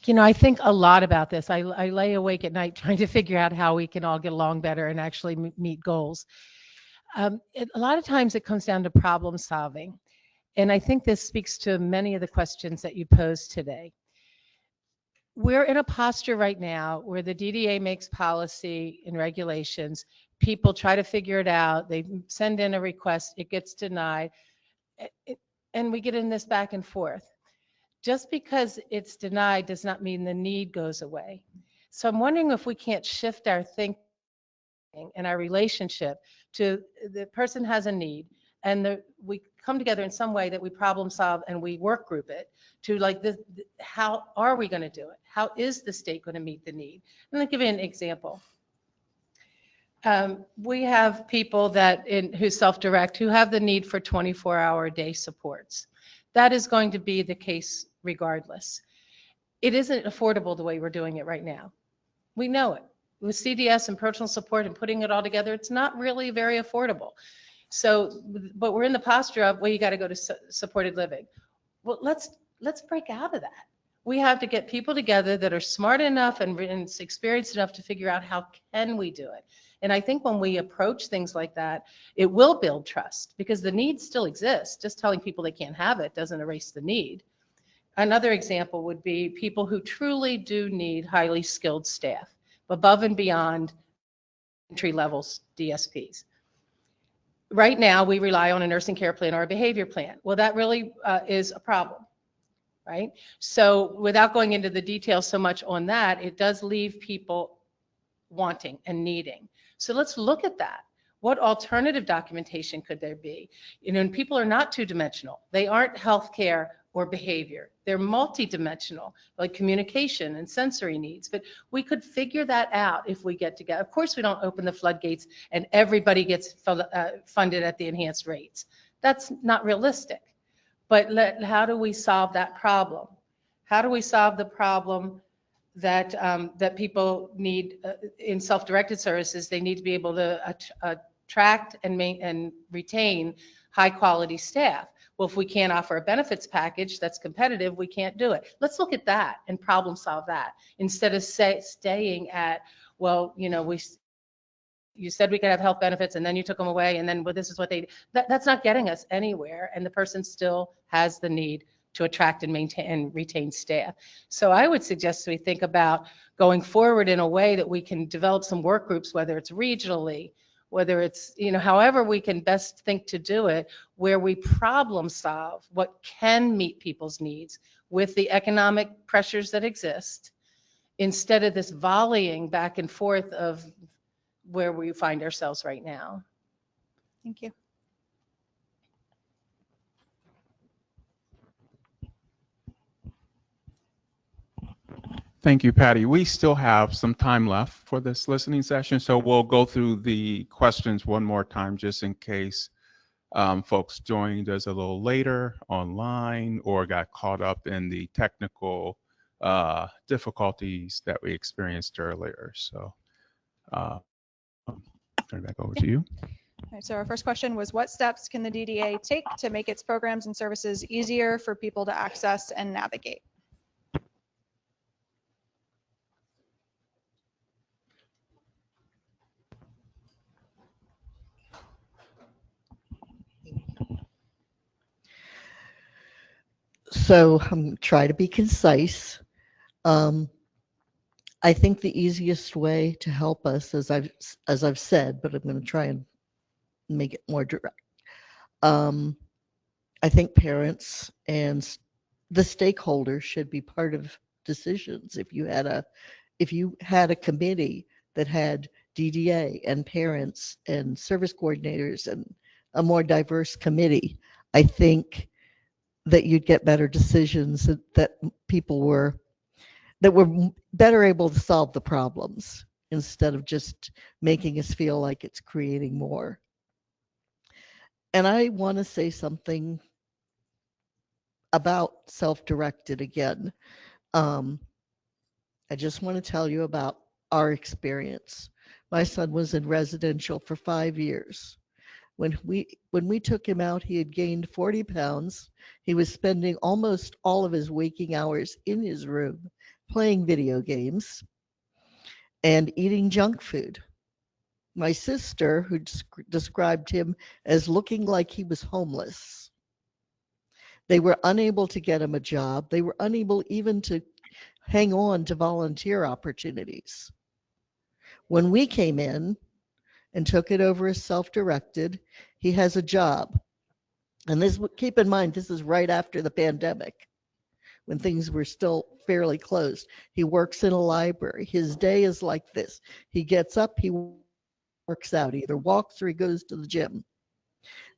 Speaker 3: You know, I think a lot about this. I lay awake at night trying to figure out how we can all get along better and actually meet goals. A lot of times it comes down to problem solving. And I think this speaks to many of the questions that you posed today. We're in a posture right now where the DDA makes policy and regulations. People try to figure it out. They send in a request, it gets denied. And we get in this back and forth. Just because it's denied does not mean the need goes away. So I'm wondering if we can't shift our thinking and our relationship to the person has a need, and we come together in some way that we problem solve and we work group it to like this, how are we going to do it? How is the state going to meet the need? I'm going to give you an example. We have people who self-direct who have the need for 24-hour-a-day supports. That is going to be the case regardless. It isn't affordable the way we're doing it right now. We know it. With CDS and personal support and putting it all together, it's not really very affordable. So, but we're in the posture of, well, you got to go to supported living. Well, let's break out of that. We have to get people together that are smart enough and experienced enough to figure out how can we do it. And I think when we approach things like that, it will build trust because the need still exists. Just telling people they can't have it doesn't erase the need. Another example would be people who truly do need highly skilled staff above and beyond entry levels DSPs. Right now, we rely on a nursing care plan or a behavior plan. Well, that really is a problem, right? So without going into the details so much on that, it does leave people wanting and needing. So let's look at that. What alternative documentation could there be? You know, and people are not two-dimensional. They aren't healthcare or behavior. They're multidimensional, like communication and sensory needs. But we could figure that out if we get together. Of course, we don't open the floodgates and everybody gets funded at the enhanced rates. That's not realistic. But how do we solve that problem? How do we solve the problem that that people need in self-directed services? They need to be able to attract and retain high-quality staff. Well, if we can't offer a benefits package that's competitive, we can't do it. Let's look at that and problem solve that instead of staying at, well, you know, you said we could have health benefits and then you took them away and then, well, this is what that's not getting us anywhere. And the person still has the need to attract and maintain and retain staff. So I would suggest we think about going forward in a way that we can develop some work groups, whether it's regionally, whether it's, you know, however we can best think to do it, where we problem solve what can meet people's needs with the economic pressures that exist, instead of this volleying back and forth of where we find ourselves right now.
Speaker 1: Thank you.
Speaker 14: Thank you, Patty. We still have some time left for this listening session, so we'll go through the questions one more time just in case folks joined us a little later online or got caught up in the technical difficulties that we experienced earlier. So turn it back over to you.
Speaker 1: All right, so our first question was, what steps can the DDA take to make its programs and services easier for people to access and navigate?
Speaker 5: So try to be concise. I think the easiest way to help us, as I've said, but I'm going to try and make it more direct. I think parents and the stakeholders should be part of decisions. If you had a committee that had DDA and parents and service coordinators and a more diverse committee, I think that you'd get better decisions, that people were better able to solve the problems instead of just making us feel like it's creating more. And I want to say something about self-directed again. I just want to tell you about our experience. My son was in residential for 5 years. When we took him out, he had gained 40 pounds. He was spending almost all of his waking hours in his room playing video games and eating junk food. My sister, who described him as looking like he was homeless. They were unable to get him a job. They were unable even to hang on to volunteer opportunities. When we came in and took it over as self-directed, he has a job. And this, keep in mind, this is right after the pandemic, when things were still fairly closed. He works in a library. His day is like this. He gets up, he works out, either walks or he goes to the gym.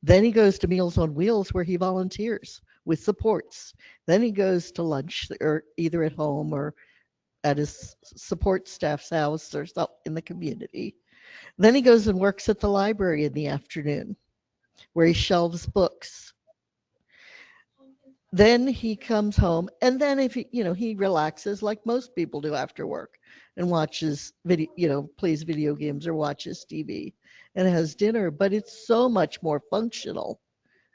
Speaker 5: Then he goes to Meals on Wheels, where he volunteers with supports. Then he goes to lunch, or either at home or at his support staff's house or in the community. Then he goes and works at the library in the afternoon, where he shelves books. Then he comes home, and then if he relaxes like most people do after work, and watches video, plays video games or watches TV and has dinner. But it's so much more functional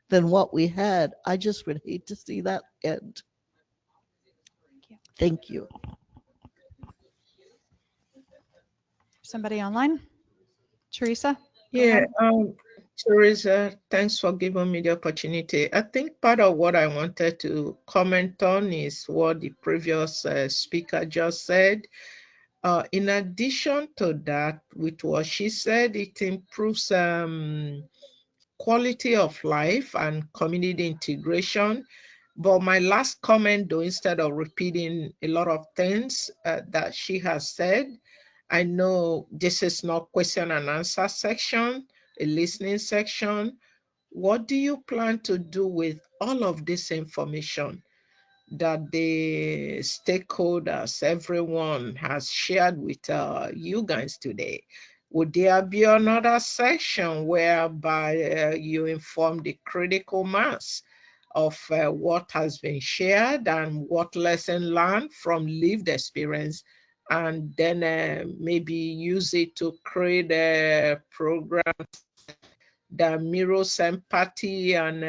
Speaker 5: than what we had. I just would hate to see that end. Thank you.
Speaker 1: Somebody online? Teresa?
Speaker 13: Yeah, Teresa, thanks for giving me the opportunity. I think part of what I wanted to comment on is what the previous speaker just said. In addition to that, with what she said, it improves quality of life and community integration. But my last comment, though, instead of repeating a lot of things that she has said, I know this is not question and answer section, a listening section. What do you plan to do with all of this information that the stakeholders, everyone has shared with you guys today? Would there be another section whereby you inform the critical mass of what has been shared and what lesson learned from lived experience, and then maybe use it to create a program that mirrors empathy and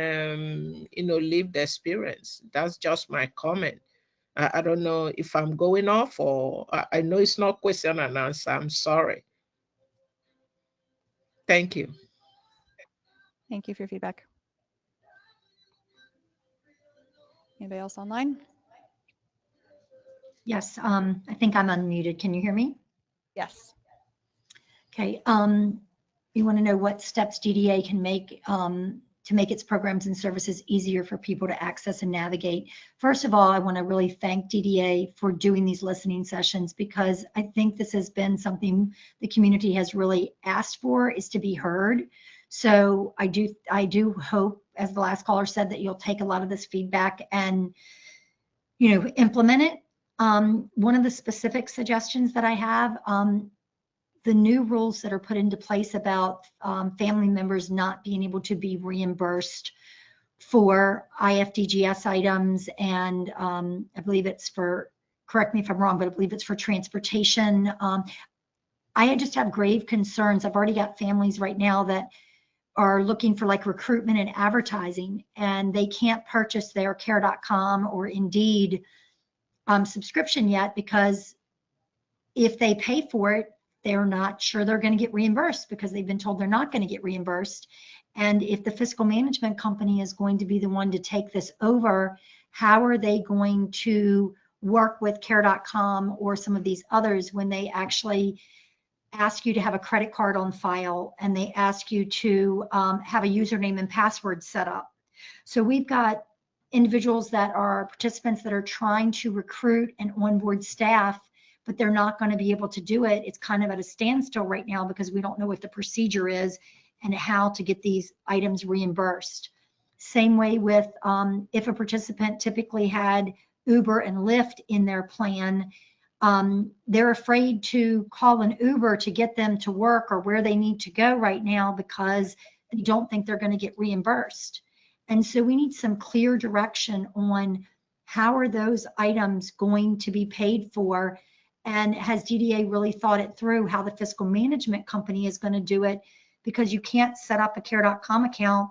Speaker 13: lived experience? That's just my comment. I don't know if I'm going off, or I know it's not question and answer. I'm sorry. Thank you.
Speaker 1: Thank you for your feedback. Anybody else online?
Speaker 7: Yes, I think I'm unmuted. Can you hear me?
Speaker 1: Yes.
Speaker 7: Okay. You want to know what steps DDA can make to make its programs and services easier for people to access and navigate. First of all, I want to really thank DDA for doing these listening sessions, because I think this has been something the community has really asked for, is to be heard. So I do hope, as the last caller said, that you'll take a lot of this feedback and implement it. One of the specific suggestions that I have, the new rules that are put into place about family members not being able to be reimbursed for IFDGS items, and I believe it's for correct me if I'm wrong, but I believe it's for transportation. I just have grave concerns. I've already got families right now that are looking for like recruitment and advertising, and they can't purchase their care.com or Indeed subscription yet, because if they pay for it, they're not sure they're going to get reimbursed, because they've been told they're not going to get reimbursed. And if the fiscal management company is going to be the one to take this over, how are they going to work with care.com or some of these others when they actually ask you to have a credit card on file and they ask you to have a username and password set up? So we've got individuals that are participants that are trying to recruit and onboard staff, but they're not going to be able to do it. It's kind of at a standstill right now because we don't know what the procedure is and how to get these items reimbursed. Same way with if a participant typically had Uber and Lyft in their plan, they're afraid to call an Uber to get them to work or where they need to go right now because they don't think they're going to get reimbursed. And so we need some clear direction on how are those items going to be paid for, and has DDA really thought it through how the fiscal management company is going to do it, because you can't set up a care.com account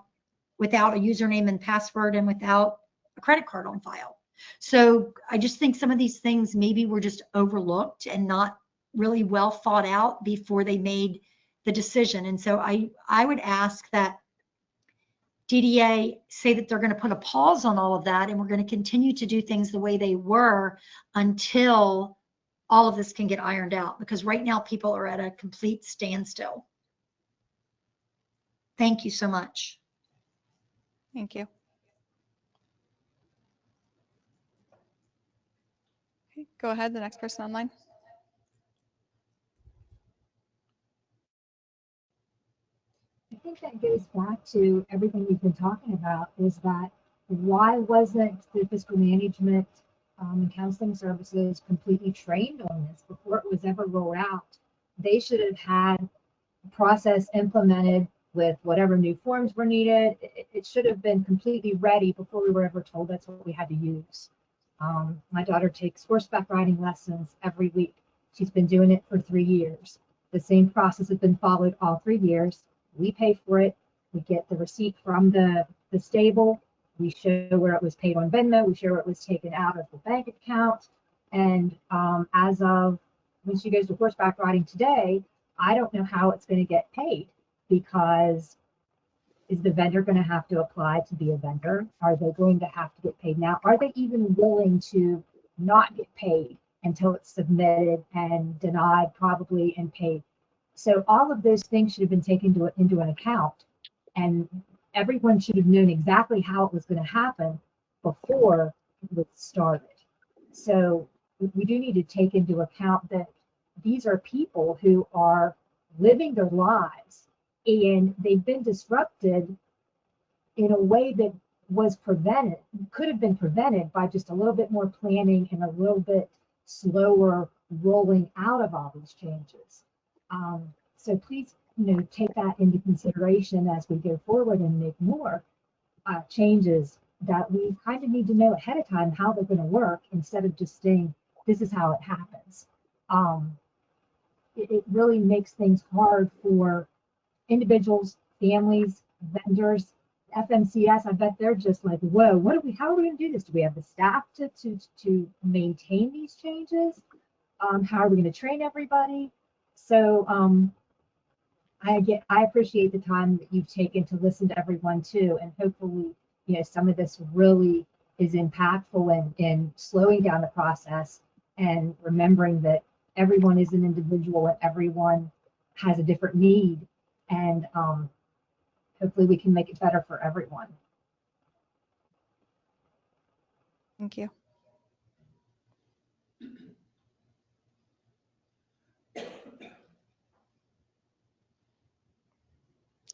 Speaker 7: without a username and password and without a credit card on file. So I just think some of these things maybe were just overlooked and not really well thought out before they made the decision. And so I would ask that DDA say that they're going to put a pause on all of that, and we're going to continue to do things the way they were until all of this can get ironed out, because right now people are at a complete standstill. Thank you so much.
Speaker 1: Thank you. Okay, go ahead, the next person online.
Speaker 4: I think that goes back to everything we've been talking about, is that why wasn't the fiscal management and counseling services completely trained on this before it was ever rolled out? They should have had a process implemented with whatever new forms were needed. It should have been completely ready before we were ever told that's what we had to use. My daughter takes horseback riding lessons every week. She's been doing it for 3 years. The same process has been followed all 3 years. We pay for it. We get the receipt from the stable. We show where it was paid on Venmo. We show where it was taken out of the bank account. And as of when she goes to horseback riding today, I don't know how it's going to get paid, because is the vendor going to have to apply to be a vendor? Are they going to have to get paid now? Are they even willing to not get paid until it's submitted and denied probably and paid? So all of those things should have been taken into an account, and everyone should have known exactly how it was going to happen before it was started. So we do need to take into account that these are people who are living their lives, and they've been disrupted in a way that was prevented, could have been prevented by just a little bit more planning and a little bit slower rolling out of all these changes. So please, take that into consideration as we go forward and make more changes, that we kind of need to know ahead of time how they're going to work, instead of just saying, this is how it happens. It really makes things hard for individuals, families, vendors, FMCS. I bet they're just like, whoa, how are we going to do this? Do we have the staff to maintain these changes? How are we going to train everybody? So I appreciate the time that you've taken to listen to everyone too, and hopefully, some of this really is impactful in slowing down the process and remembering that everyone is an individual and everyone has a different need, and hopefully we can make it better for everyone.
Speaker 1: Thank you.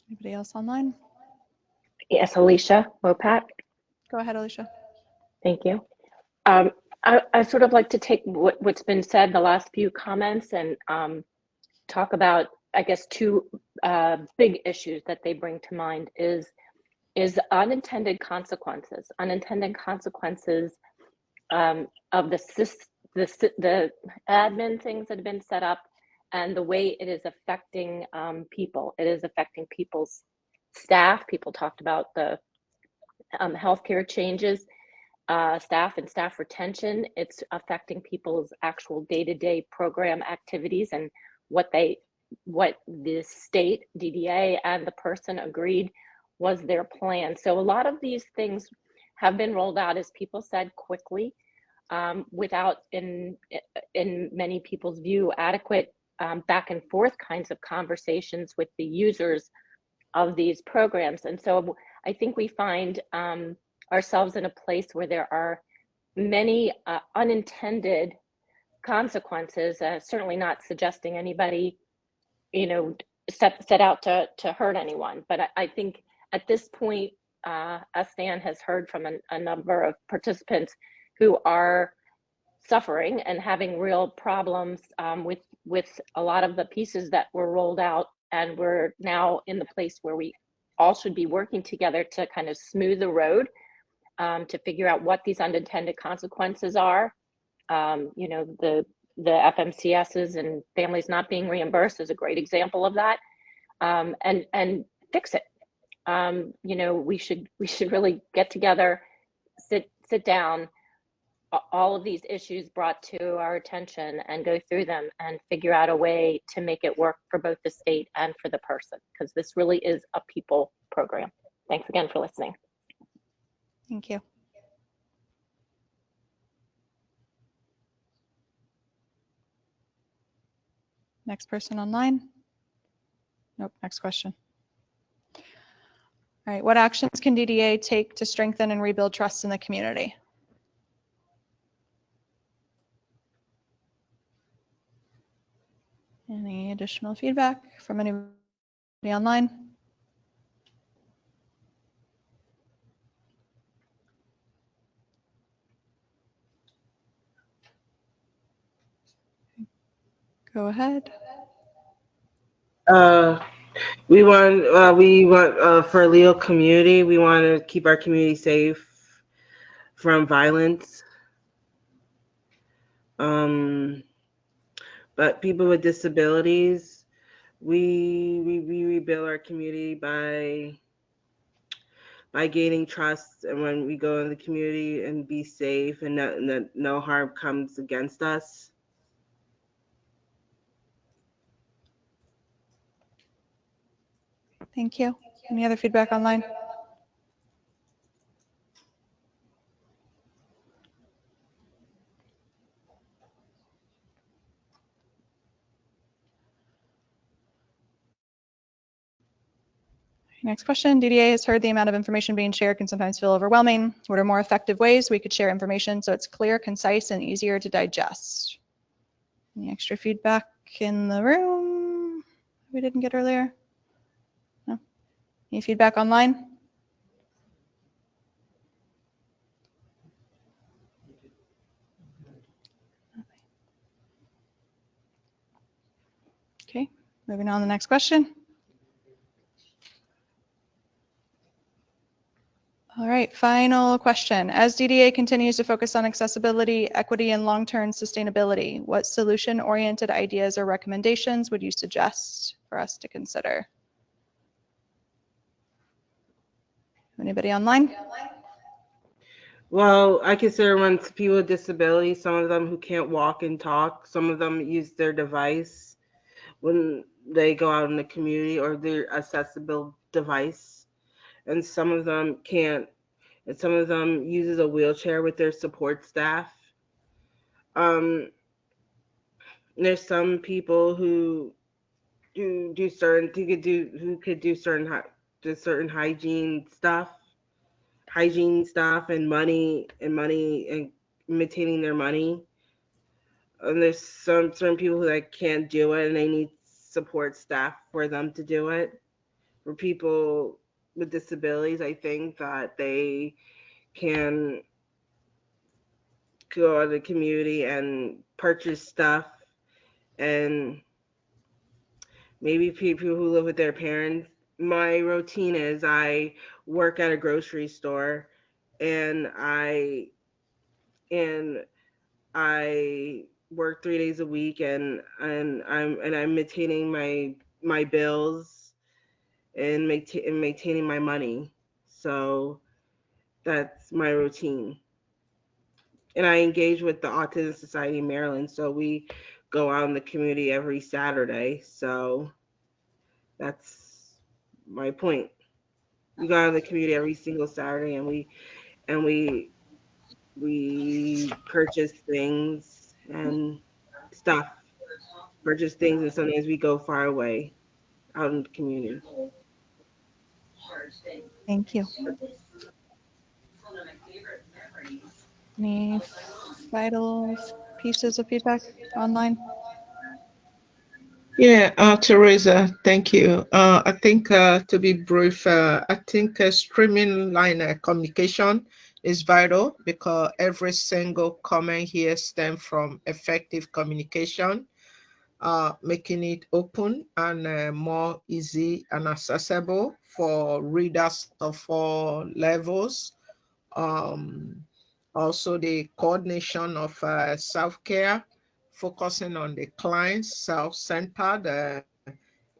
Speaker 1: Anybody else online?
Speaker 9: Yes, Alicia Wopat.
Speaker 1: Go ahead, Alicia.
Speaker 9: Thank you. I sort of like to take what's been said, the last few comments, and talk about, I guess, two big issues that they bring to mind is unintended consequences. Unintended consequences of the the admin things that have been set up and the way it is affecting people. It is affecting people's staff. People talked about the healthcare changes, staff and staff retention. It's affecting people's actual day-to-day program activities and what the state DDA and the person agreed was their plan. So a lot of these things have been rolled out, as people said, quickly, without, in many people's view, adequate back and forth kinds of conversations with the users of these programs. And so I think we find ourselves in a place where there are many unintended consequences, certainly not suggesting anybody, set out to hurt anyone. But I think at this point, as Stan has heard from a number of participants who are suffering and having real problems with a lot of the pieces that were rolled out, and we're now in the place where we all should be working together to kind of smooth the road, to figure out what these unintended consequences are. The FMCSs and families not being reimbursed is a great example of that, and fix it. We should really get together, sit down, all of these issues brought to our attention, and go through them and figure out a way to make it work for both the state and for the person, because this really is a people program. Thanks again for listening.
Speaker 1: Thank you. Next person online? Nope, next question. All right, what actions can DDA take to strengthen and rebuild trust in the community? Any additional feedback from anybody online? Go ahead.
Speaker 15: We want for Leo community, we want to keep our community safe from violence. But people with disabilities, we rebuild our community by gaining trust, and when we go in the community and be safe and no harm comes against us.
Speaker 1: Thank you. Any other feedback online? Next question. DDA has heard the amount of information being shared can sometimes feel overwhelming. What are more effective ways we could share information so it's clear, concise, and easier to digest? Any extra feedback in the room we didn't get earlier? No? Any feedback online? Okay, moving on to the next question. All right, final question. As DDA continues to focus on accessibility, equity, and long-term sustainability, what solution-oriented ideas or recommendations would you suggest for us to consider? Anybody online?
Speaker 15: Well, I consider when people with disabilities, some of them who can't walk and talk, some of them use their device when they go out in the community, or their accessible device, and some of them can't, and some of them uses a wheelchair with their support staff. There's some people who could do certain hygiene stuff and money and maintaining their money. And there's some certain people who can't do it, and they need support staff for them to do it. For people with disabilities, I think that they can go out to the community and purchase stuff, and maybe people who live with their parents. My routine is I work at a grocery store, and I I work 3 days a week, and I'm maintaining my bills and maintaining my money. So that's my routine. And I engage with the Autism Society in Maryland, so we go out in the community every Saturday. So that's my point. We go out in the community every single Saturday, and we purchase things and stuff. Purchase things, and sometimes we go far away out in the community.
Speaker 1: Thank you. Any vital pieces of feedback online?
Speaker 13: Yeah, Teresa, thank you. I think to be brief, I think streamline communication is vital because every single comment here stems from effective communication, making it open and more easy and accessible for readers of all levels. Um, Also, the coordination of self-care, focusing on the client, self-centered,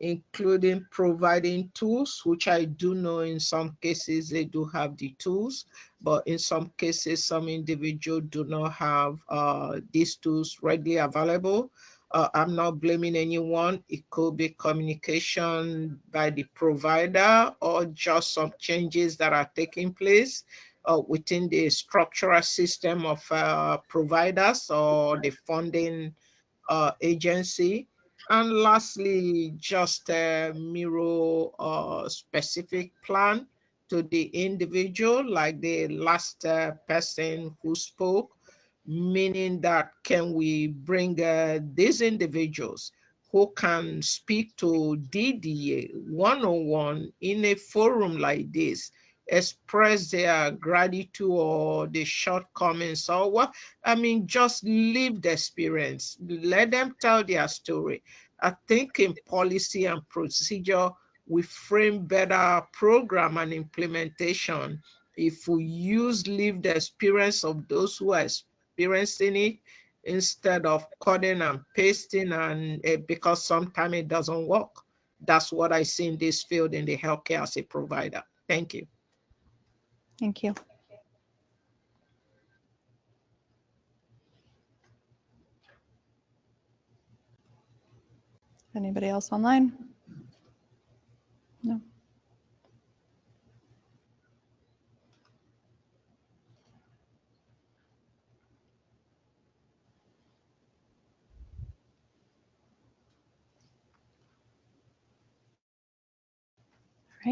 Speaker 13: including providing tools, which I do know in some cases they do have the tools, but in some cases, some individuals do not have these tools readily available. I'm not blaming anyone. It could be communication by the provider or just some changes that are taking place within the structural system of providers or the funding agency. And lastly, just a mirror specific plan to the individual, like the last person who spoke, meaning that can we bring these individuals who can speak to DDA one-on-one in a forum like this, express their gratitude or the shortcomings or what, I mean, just live the experience. Let them tell their story. I think in policy and procedure, we frame better program and implementation if we use lived experience of those who are experiencing it instead of cutting and pasting, and because sometimes it doesn't work. That's what I see in this field in the healthcare as a provider. Thank you.
Speaker 1: Thank you. Anybody else online? No. All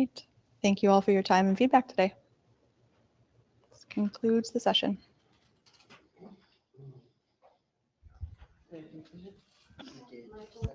Speaker 1: right. Thank you all for your time and feedback today. This concludes the session.
Speaker 5: You did.